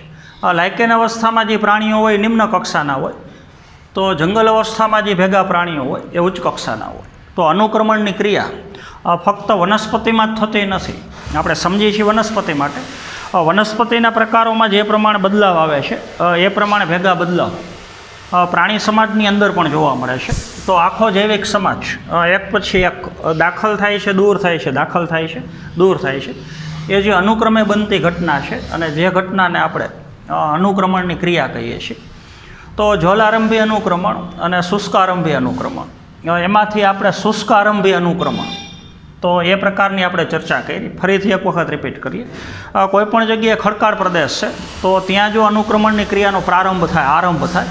લાયકેન અવસ્થામાં જે પ્રાણીઓ હોય નિમ્ન કક્ષાના હોય, તો જંગલ અવસ્થામાં જે ભેગા પ્રાણીઓ હોય એ ઉચ્ચ કક્ષાના હોય. તો અનુક્રમણની ક્રિયા ફક્ત વનસ્પતિમાં જ થતી નથી. આપણે સમજીએ છીએ વનસ્પતિ માટે, વનસ્પતિના પ્રકારોમાં જે પ્રમાણે બદલાવ આવે છે એ પ્રમાણે ભેગા બદલાવ પ્રાણી સમાજની અંદર પણ જોવા મળે છે. તો આખો જૈવિક સમાજ એક પછી એક દાખલ થાય છે, દૂર થાય છે, દાખલ થાય છે, દૂર થાય છે. એ જે અનુક્રમે બનતી ઘટના છે અને જે ઘટનાને આપણે અનુક્રમણની ક્રિયા કહીએ છીએ. તો જલારંભી અનુક્રમણ અને શુષ્કારંભી અનુક્રમણ, એમાંથી આપણે શુષ્કારંભી અનુક્રમણ, તો એ પ્રકારની આપણે ચર્ચા કરી. ફરીથી એક વખત રિપીટ કરીએ. કોઈપણ જગ્યાએ ખડકાળ પ્રદેશ છે તો ત્યાં જો અનુક્રમણની ક્રિયાનો આરંભ થાય,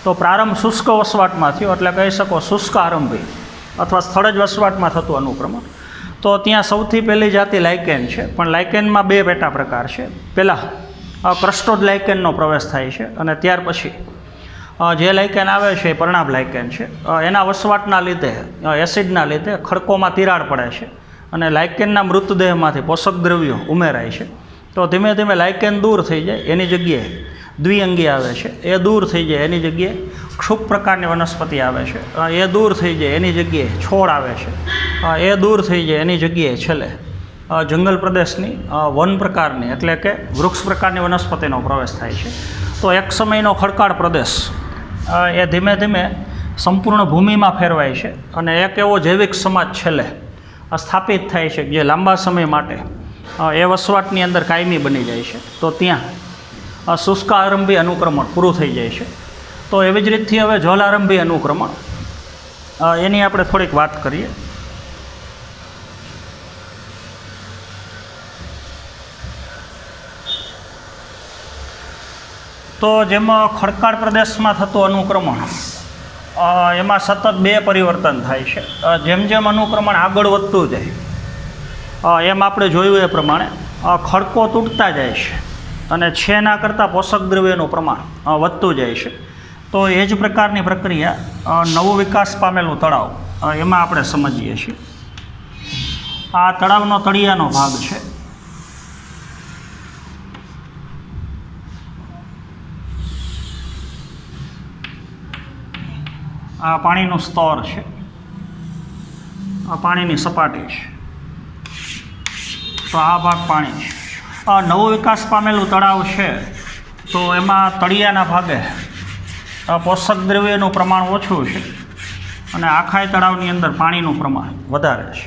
તો પ્રારંભ શુષ્ક વસવાટમાં થયો, એટલે કહી શકો શુષ્કારંભી અથવા સ્થળ જ વસવાટમાં થતું અનુક્રમણ. તો ત્યાં સૌથી પહેલી જાતિ લાયકેન છે, પણ લાયકેનમાં બે પેટા પ્રકાર છે. પહેલાં ક્રસ્ટોડ લાયકેનનો પ્રવેશ થાય છે અને ત્યાર પછી જે લાયકેન આવે છે એ પરણાભ લાયકેન છે. એના વસવાટના લીધે, એસિડના લીધે ખડકોમાં તિરાડ પડે છે અને લાયકેનના મૃતદેહમાંથી પોષક દ્રવ્યો ઉમેરાય છે. તો ધીમે ધીમે લાયકેન દૂર થઈ જાય, એની જગ્યાએ દ્વિઅંગી આવે છે. એ દૂર થઈ જાય એની જગ્યાએ ક્ષુપ પ્રકારની વનસ્પતિ આવે છે. એ દૂર થઈ જાય એની જગ્યાએ છોડ આવે છે. એ દૂર થઈ જાય એની જગ્યાએ છેલ્લે જંગલ પ્રદેશની વન પ્રકારની એટલે કે વૃક્ષ પ્રકારની વનસ્પતિનો પ્રવેશ થાય છે. તો એક સમયનો ખડકાળ પ્રદેશ એ ધીમે ધીમે સંપૂર્ણ ભૂમિમાં ફેરવાય છે અને એક એવો જૈવિક સમાજ છેલ્લે સ્થાપિત થાય છે જે લાંબા સમય માટે એ વસવાટની અંદર કાયમી બની જાય છે. તો ત્યાં શુષ્કારંભી અનુક્રમણ પૂરું થઈ જાય છે. તો એવી જ રીતથી હવે જ્વાલારંભી અનુક્રમણ, એની આપણે થોડીક વાત કરીએ. તો જેમાં ખડકાળ પ્રદેશમાં થતું અનુક્રમણ, એમાં સતત બે પરિવર્તન થાય છે. જેમ જેમ અનુક્રમણ આગળ વધતું જાય એમ આપણે જોયું એ પ્રમાણે ખડકો તૂટતા જાય છે અને છેના કરતાં પોષક દ્રવ્યનું પ્રમાણ વધતું જાય છે. તો એ જ પ્રકારની પ્રક્રિયા નવું વિકાસ પામેલું તળાવ, એમાં આપણે સમજીએ છીએ. આ તળાવનો તળિયાનો ભાગ છે. આ પાણીનું સ્તર છે, આ પાણીની સપાટી છે. તો આ ભાગ પાણી છે. આ નવું વિકાસ પામેલું તળાવ છે, તો એમાં તળિયાના ભાગે પોષક દ્રવ્યનું પ્રમાણ ઓછું છે અને આખાય તળાવની અંદર પાણીનું પ્રમાણ વધારે છે.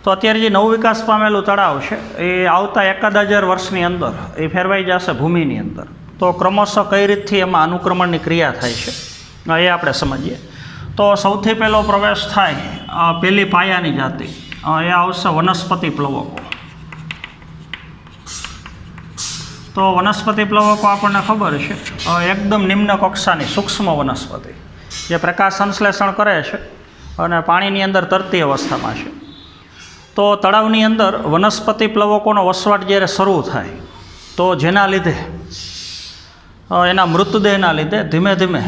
તો અત્યારે જે નવું વિકાસ પામેલું તળાવ છે એ આવતા 1000 વર્ષની અંદર એ ફેરવાઈ જશે ભૂમિની અંદર. તો ક્રમશઃ કઈ રીતથી એમાં અનુક્રમણની ક્રિયા થાય છે એ આપણે સમજીએ. તો સૌથી પહેલો પ્રવેશ થાય પહેલી પાયાની જાતિ, એ આવશે વનસ્પતિ પ્લવકો. તો વનસ્પતિ પ્લવકો આપણને ખબર છે એકદમ નિમ્ન કક્ષાની સૂક્ષ્મ વનસ્પતિ જે પ્રકાશ સંશ્લેષણ કરે છે અને પાણીની અંદર તરતી અવસ્થામાં છે. તો તળાવની અંદર વનસ્પતિ પ્લવકોનો વસવાટ જ્યારે શરૂ થાય, તો જેના લીધે એના મૃતદેહના લીધે ધીમે ધીમે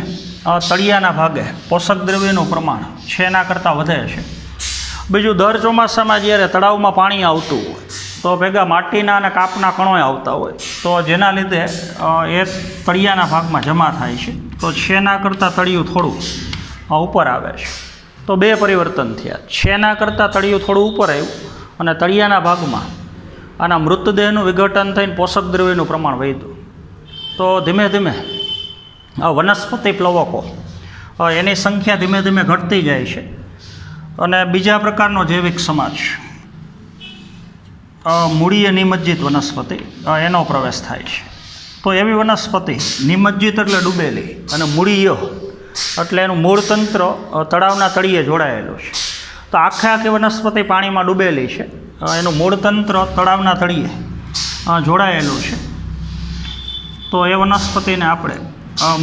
તળિયાના ભાગે પોષક દ્રવ્યનું પ્રમાણ છેના કરતાં વધે છે. બીજું, દર ચોમાસામાં જ્યારે તળાવમાં પાણી આવતું હોય તો ભેગા માટીના અને કાપના કણોય આવતા હોય, તો જેના લીધે એ તળિયાના ભાગમાં જમા થાય છે. તો છેના કરતાં તળિયું થોડું ઉપર આવે છે. તો બે પરિવર્તન થયા. છેના કરતાં તળિયું થોડું ઉપર આવ્યું અને તળિયાના ભાગમાં આના મૃતદેહનું વિઘટન થઈને પોષક દ્રવ્યનું પ્રમાણ વધ્યું. તો ધીમે ધીમે વનસ્પતિ પ્લવકો એની સંખ્યા ધીમે ધીમે ઘટતી જાય છે અને બીજા પ્રકારનો જૈવિક સમાજ, મૂળીય નિમજ્જિત વનસ્પતિ, એનો પ્રવેશ થાય છે. તો એવી વનસ્પતિ નિમજ્જિત એટલે ડૂબેલી અને મૂળીય એટલે એનું મૂળ તંત્ર તળાવના તળિયે જોડાયેલું છે. તો આખી વનસ્પતિ પાણીમાં ડૂબેલી છે, એનું મૂળ તંત્ર તળાવના તળિયે જોડાયેલું છે. તો એ વનસ્પતિને આપણે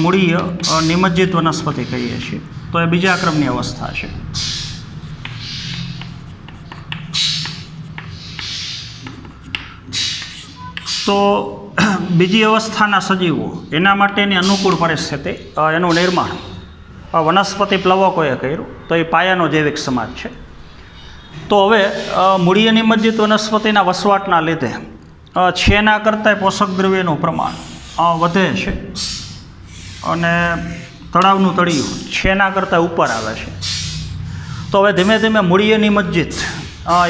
મૂળીય નિમજ્જિત વનસ્પતિ કહીએ છીએ. તો એ બીજા ક્રમની અવસ્થા છે. તો બીજી અવસ્થાના સજીવો એના માટેની અનુકૂળ પરિસ્થિતિ, એનું નિર્માણ વનસ્પતિ પ્લવકોએ કર્યું. તો એ પાયાનો જૈવિક સમાજ છે. તો હવે મૂળીય નિમજ્જિત વનસ્પતિના વસવાટના લીધે છેના કરતાં પોષક દ્રવ્યનું પ્રમાણ વધે છે અને તળાવનું તળિયું છેના કરતાં ઉપર આવે છે. તો હવે ધીમે ધીમે મૂળીય નિમજ્જિત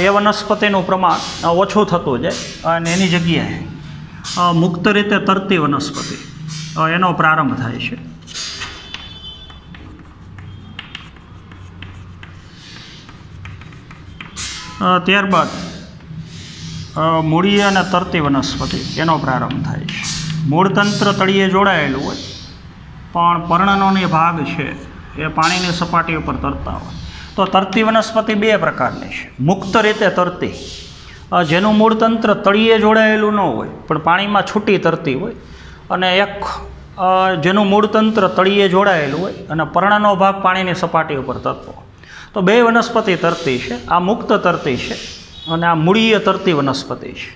એ વનસ્પતિનું પ્રમાણ ઓછું થતું જાય અને એની જગ્યાએ મુક્ત રીતે તરતી વનસ્પતિ એનો પ્રારંભ થાય છે. ત્યારબાદ મૂળીય અને તરતી વનસ્પતિ એનો પ્રારંભ થાય છે. મૂળતંત્ર તળિયે જોડાયેલું હોય પણ પર્ણનોની ભાગ છે એ પાણીની સપાટી ઉપર તરતા હોય. તો તરતી વનસ્પતિ બે પ્રકારની છે. મુક્ત રીતે તરતી, જેનું મૂળતંત્ર તળિયે જોડાયેલું ન હોય પણ પાણીમાં છૂટી તરતી હોય, અને એક જેનું મૂળતંત્ર તળિયે જોડાયેલું હોય અને પર્ણનો ભાગ પાણીની સપાટી ઉપર તરતો. તો બે વનસ્પતિ તરતી છે. આ મુક્ત તરતી છે અને આ મૂળીય તરતી વનસ્પતિ છે.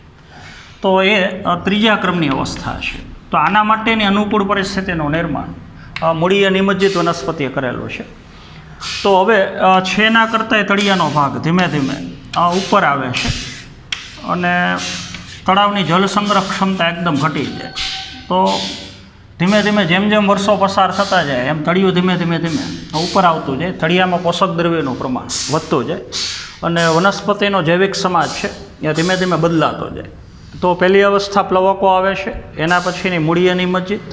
તો એ ત્રીજા ક્રમની અવસ્થા છે. તો આના માટેની અનુકૂળ પરિસ્થિતિનું નિર્માણ મૂળીય નિમજ્જિત વનસ્પતિએ કરેલું છે. તો હવે છેના કરતાં તળિયાનો ભાગ ધીમે ધીમે ઉપર આવે છે અને તળાવની જળ સંગ્રહ ક્ષમતા એકદમ ઘટી જાય. તો ધીમે ધીમે જેમ જેમ વર્ષો પસાર થતા જાય એમ તળિયું ધીમે ધીમે ધીમે ઉપર આવતું જાય. તળિયામાં પોષક દ્રવ્યનું પ્રમાણ વધતું જાય અને વનસ્પતિનો જૈવિક સમાજ છે એ ધીમે ધીમે બદલાતો જાય. તો પહેલી અવસ્થા પ્લવકો આવે છે, એના પછીની મૂળીય નિમજ્જિત,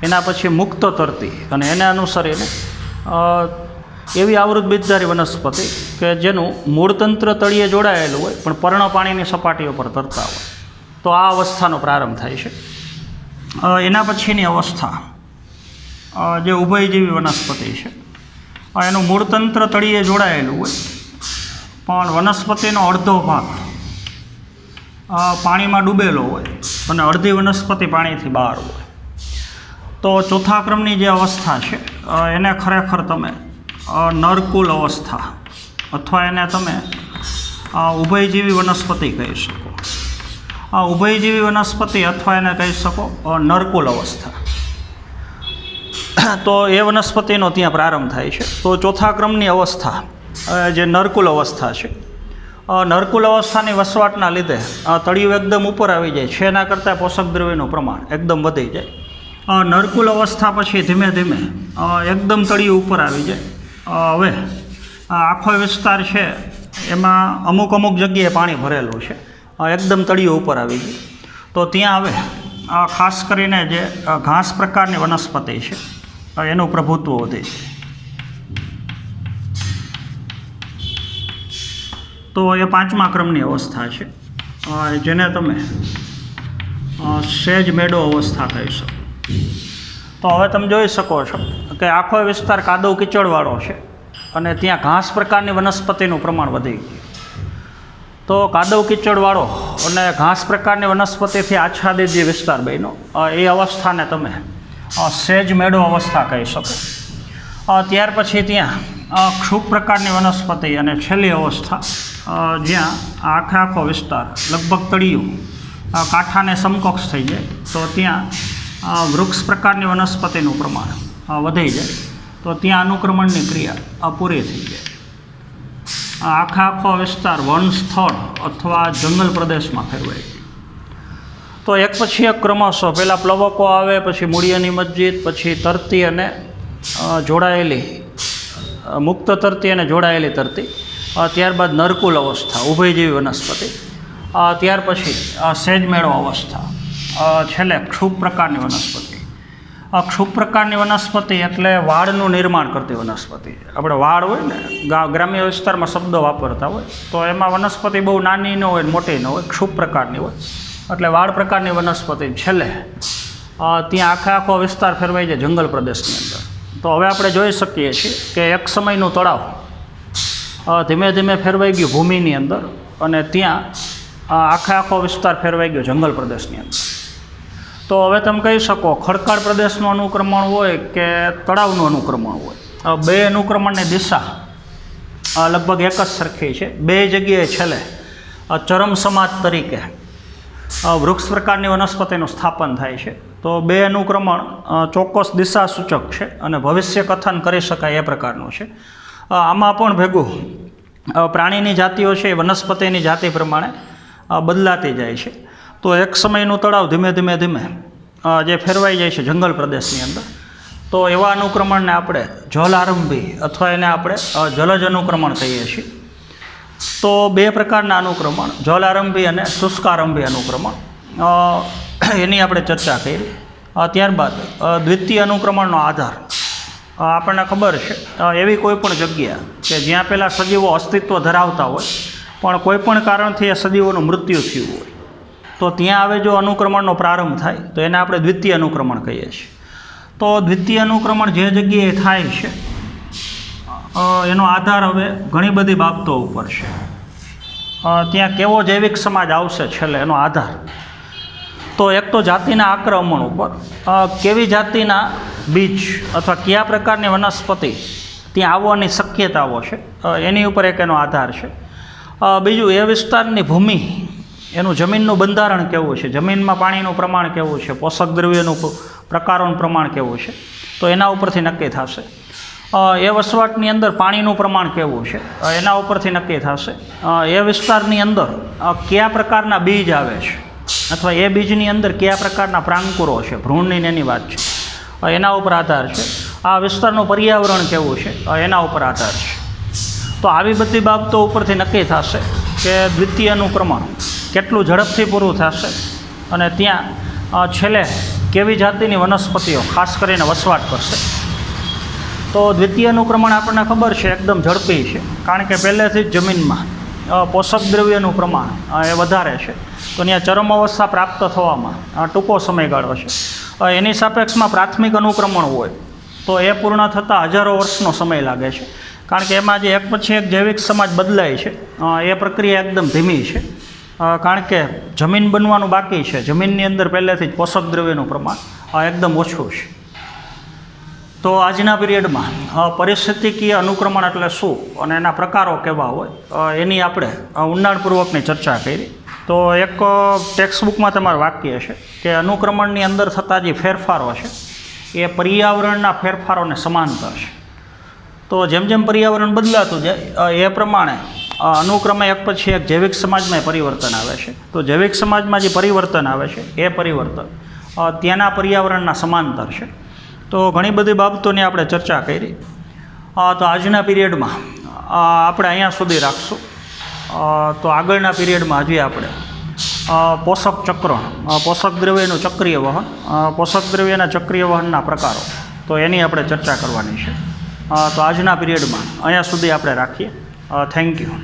એના પછી મુક્ત તરતી અને એને અનુસરીને એવી આવૃત બીજધારી વનસ્પતિ કે જેનું મૂળતંત્ર તળિયે જોડાયેલું હોય પણ પર્ણ પાણીની સપાટીઓ પર તરતા હોય. તો આ અવસ્થાનો પ્રારંભ થાય છે. એના પછીની અવસ્થા જે ઉભયજીવી વનસ્પતિ છે, એનું મૂળતંત્ર તળિયે જોડાયેલું હોય પણ વનસ્પતિનો અડધો ભાગ પાણીમાં ડૂબેલો હોય અને અડધી વનસ્પતિ પાણીથી બહાર હોય. તો ચોથા ક્રમની જે અવસ્થા છે એને ખરેખર તમે નરકુલ અવસ્થા અથવા એને તમે ઉભયજીવી વનસ્પતિ કહી શકો. ઉભયજીવી વનસ્પતિ અથવા એને કહી શકો નરકુલ અવસ્થા. તો એ વનસ્પતિનો ત્યાં પ્રારંભ થાય છે. તો ચોથા ક્રમની અવસ્થા જે નરકુલ અવસ્થા છે, નરકુલ અવસ્થાની વસવાટના લીધે તળિયું એકદમ ઉપર આવી જાય છે, એના કરતાં પોષક દ્રવ્યનું પ્રમાણ એકદમ વધી જાય. નરકુલ અવસ્થા પછી ધીમે ધીમે એકદમ તળિયું ઉપર આવી જાય. હવે આખો વિસ્તાર છે એમાં અમુક અમુક જગ્યાએ પાણી ભરેલું છે, એકદમ તળિયું ઉપર આવી ગયું. તો ત્યાં હવે ખાસ કરીને જે ઘાસ પ્રકારની વનસ્પતિ છે એનું પ્રભુત્વ વધે છે. તો એ પાંચમા ક્રમની અવસ્થા છે જેને તમે સેજ મેડો અવસ્થા કહી શકો. તો હવે તમે જોઈ શકો છો કે આખો વિસ્તાર કાદવ કીચડવાળો છે અને ત્યાં ઘાસ પ્રકારની વનસ્પતિનું પ્રમાણ વધી ગયું. તો કાદવ કીચડવાળો અને ઘાસ પ્રકારની વનસ્પતિથી આચ્છાદિત જે વિસ્તાર બન્યો એ અવસ્થાને તમે સેજ મેડો અવસ્થા કહી શકો. ત્યાર પછી ત્યાં ક્ષુપ પ્રકારની વનસ્પતિ અને છેલ્લી અવસ્થા જ્યાં આખો વિસ્તાર લગભગ તળિયું કાંઠાને સમકક્ષ થઈ જાય. તો ત્યાં વૃક્ષ પ્રકારની વનસ્પતિનું પ્રમાણ વધી જાય. તો ત્યાં અનુક્રમણની ક્રિયા પૂરી થઈ જાય. આખો વિસ્તાર વન સ્થળ અથવા જંગલ પ્રદેશમાં ફેરવાય છે. તો એક પછી એક ક્રમશઃ પહેલાં પ્લવકો આવે, પછી મૂળીય નિમજ્જિત, પછી તરતી અને જોડાયેલી મુક્ત તરતી અને જોડાયેલી તરતી, ત્યારબાદ નરકુલ અવસ્થા ઉભયજીવી વનસ્પતિ, ત્યાર પછી સેજમેળો અવસ્થા, છેલ્લે ક્ષુપ પ્રકારની વનસ્પતિ. ક્ષુપ પ્રકારની વનસ્પતિ એટલે વાડનું નિર્માણ કરતી વનસ્પતિ. આપણે વાડ હોય ને, ગ્રામ્ય વિસ્તારમાં શબ્દો વાપરતા હોય, તો એમાં વનસ્પતિ બહુ નાની ન હોય, મોટી ન હોય, ક્ષુપ પ્રકારની હોય. એટલે વાડ પ્રકારની વનસ્પતિ છેલ્લે ત્યાં આખો વિસ્તાર ફેરવાઈ જાય જંગલ પ્રદેશની અંદર. તો હવે આપણે જોઈ શકીએ છીએ કે એક સમયનું તળાવ ધીમે ધીમે ફેરવાઈ ગયું ભૂમિની અંદર અને ત્યાં આખો વિસ્તાર ફેરવાઈ ગયો જંગલ પ્રદેશની અંદર. તો હવે તમે કહી શકો ખડકાળ પ્રદેશનું અનુક્રમણ હોય કે તળાવનું અનુક્રમણ હોય, બે અનુક્રમણની દિશા લગભગ એક જ સરખી છે. બે જગ્યાએ છેલ્લે ચરમ સમાજ તરીકે વૃક્ષ પ્રકારની વનસ્પતિનું સ્થાપન થાય છે. તો બે અનુક્રમણ ચોક્કસ દિશા સૂચક છે અને ભવિષ્ય કથન કરી શકાય એ પ્રકારનું છે. આમાં પણ ભેગું પ્રાણીની જાતિઓ છે એ વનસ્પતિની જાતિ પ્રમાણે બદલાતી જાય છે. તો એક સમયનું તળાવ ધીમે ધીમે જે ફેરવાઈ જાય છે જંગલ પ્રદેશની અંદર, તો એવા અનુક્રમણને આપણે જલ આરંભી અથવા એને આપણે જલજ અનુક્રમણ કહીએ છીએ. તો બે પ્રકારના અનુક્રમણ, જલ આરંભી અને શુષ્કારંભી અનુક્રમણ, એની આપણે ચર્ચા કરી. ત્યારબાદ દ્વિતીય અનુક્રમણનો આધાર. આપણને ખબર છે એવી કોઈ પણ જગ્યા કે જ્યાં પહેલાં સજીવો અસ્તિત્વ ધરાવતા હોય પણ કોઈ પણ કારણથી એ સજીવોનું મૃત્યુ થયું હોય, તો ત્યાં હવે જો અનુક્રમણનો પ્રારંભ થાય તો એને આપણે દ્વિતીય અનુક્રમણ કહીએ છીએ. તો દ્વિતીય અનુક્રમણ જે જગ્યાએ થાય છે એનો આધાર હવે ઘણી બધી બાબતો ઉપર છે. ત્યાં કેવો જૈવિક સમાજ આવશે છેલ્લે એનો આધાર. તો એક તો જાતિના આક્રમણ ઉપર, કેવી જાતિના બીજ અથવા કયા પ્રકારની વનસ્પતિ ત્યાં આવવાની શક્યતાઓ છે એની ઉપર એક એનો આધાર છે. બીજું એ વિસ્તારની ભૂમિ, એનું જમીનનું બંધારણ કેવું છે, જમીનમાં પાણીનું પ્રમાણ કેવું છે, પોષક દ્રવ્યનું પ્રકારોનું પ્રમાણ કેવું છે, તો એના ઉપરથી નક્કી થશે. એ વસવાટની અંદર પાણીનું પ્રમાણ કેવું છે એના ઉપરથી નક્કી થશે. એ વિસ્તારની અંદર કયા પ્રકારના બીજ આવે છે અથવા એ બીજની અંદર કયા પ્રકારના પ્રાંકુરો છે, ભ્રૂણની એની વાત છે, એના ઉપર આધાર છે. આ વિસ્તારનું પર્યાવરણ કેવું છે એના ઉપર આધાર છે. તો આવી બધી બાબતો ઉપરથી નક્કી થશે કે દ્વિતીય અનુક્રમણ કેટલું ઝડપથી પૂરું થશે અને ત્યાં છેલ્લે કેવી જાતિની વનસ્પતિઓ ખાસ કરીને વસવાટ કરશે. તો દ્વિતીય અનુક્રમણ આપણને ખબર છે એકદમ ઝડપી છે, કારણ કે પહેલેથી જ જમીનમાં પોષક દ્રવ્યનું પ્રમાણ એ વધારે છે. તો ત્યાં ચરમ અવસ્થા પ્રાપ્ત થવામાં ટૂંકો સમયગાળો છે. એની સાપેક્ષમાં પ્રાથમિક અનુક્રમણ હોય તો એ પૂર્ણ થતાં હજારો વર્ષનો સમય લાગે છે, કારણ કે એમાં જે એક પછી એક જૈવિક સમાજ બદલાય છે એ પ્રક્રિયા એકદમ ધીમી છે, કારણ કે જમીન બનવાનું બાકી છે. જમીનની અંદર પહેલેથી જ પોષક દ્રવ્યનું પ્રમાણ એકદમ ઓછું છે. તો આજના પીરિયડમાં પરિસ્થિતિકીય અનુક્રમણ એટલે શું અને એના પ્રકારો કેવા હોય એની આપણે ઊંડાણપૂર્વકની ચર્ચા કરી. તો એક ટેક્સ્ટબુકમાં તમારું વાક્ય છે કે અનુક્રમણની અંદર થતા જે ફેરફારો છે એ પર્યાવરણના ફેરફારોને સમાંતર છે. તો જેમ જેમ પર્યાવરણ બદલાતું જાય એ પ્રમાણે અનુક્રમે એક પછી એક જૈવિક સમાજમાં પરિવર્તન આવે છે. તો જૈવિક સમાજમાં જે પરિવર્તન આવે છે એ પરિવર્તન ત્યાંના પર્યાવરણના સમાંતર છે. તો ઘણી બધી બાબતોની આપણે ચર્ચા કરી. તો આજના પીરિયડમાં આપણે અહીંયા સુધી રાખશું. તો આગળના પીરિયડમાં હજી આપણે પોષક ચક્રણ, પોષક દ્રવ્યનું ચક્રીય વહન, પોષક દ્રવ્યના ચક્રીય વહનના પ્રકારો, તો એની આપણે ચર્ચા કરવાની છે. તો આજના પીરિયડમાં અહીંયા સુધી આપણે રાખીએ. Thank you.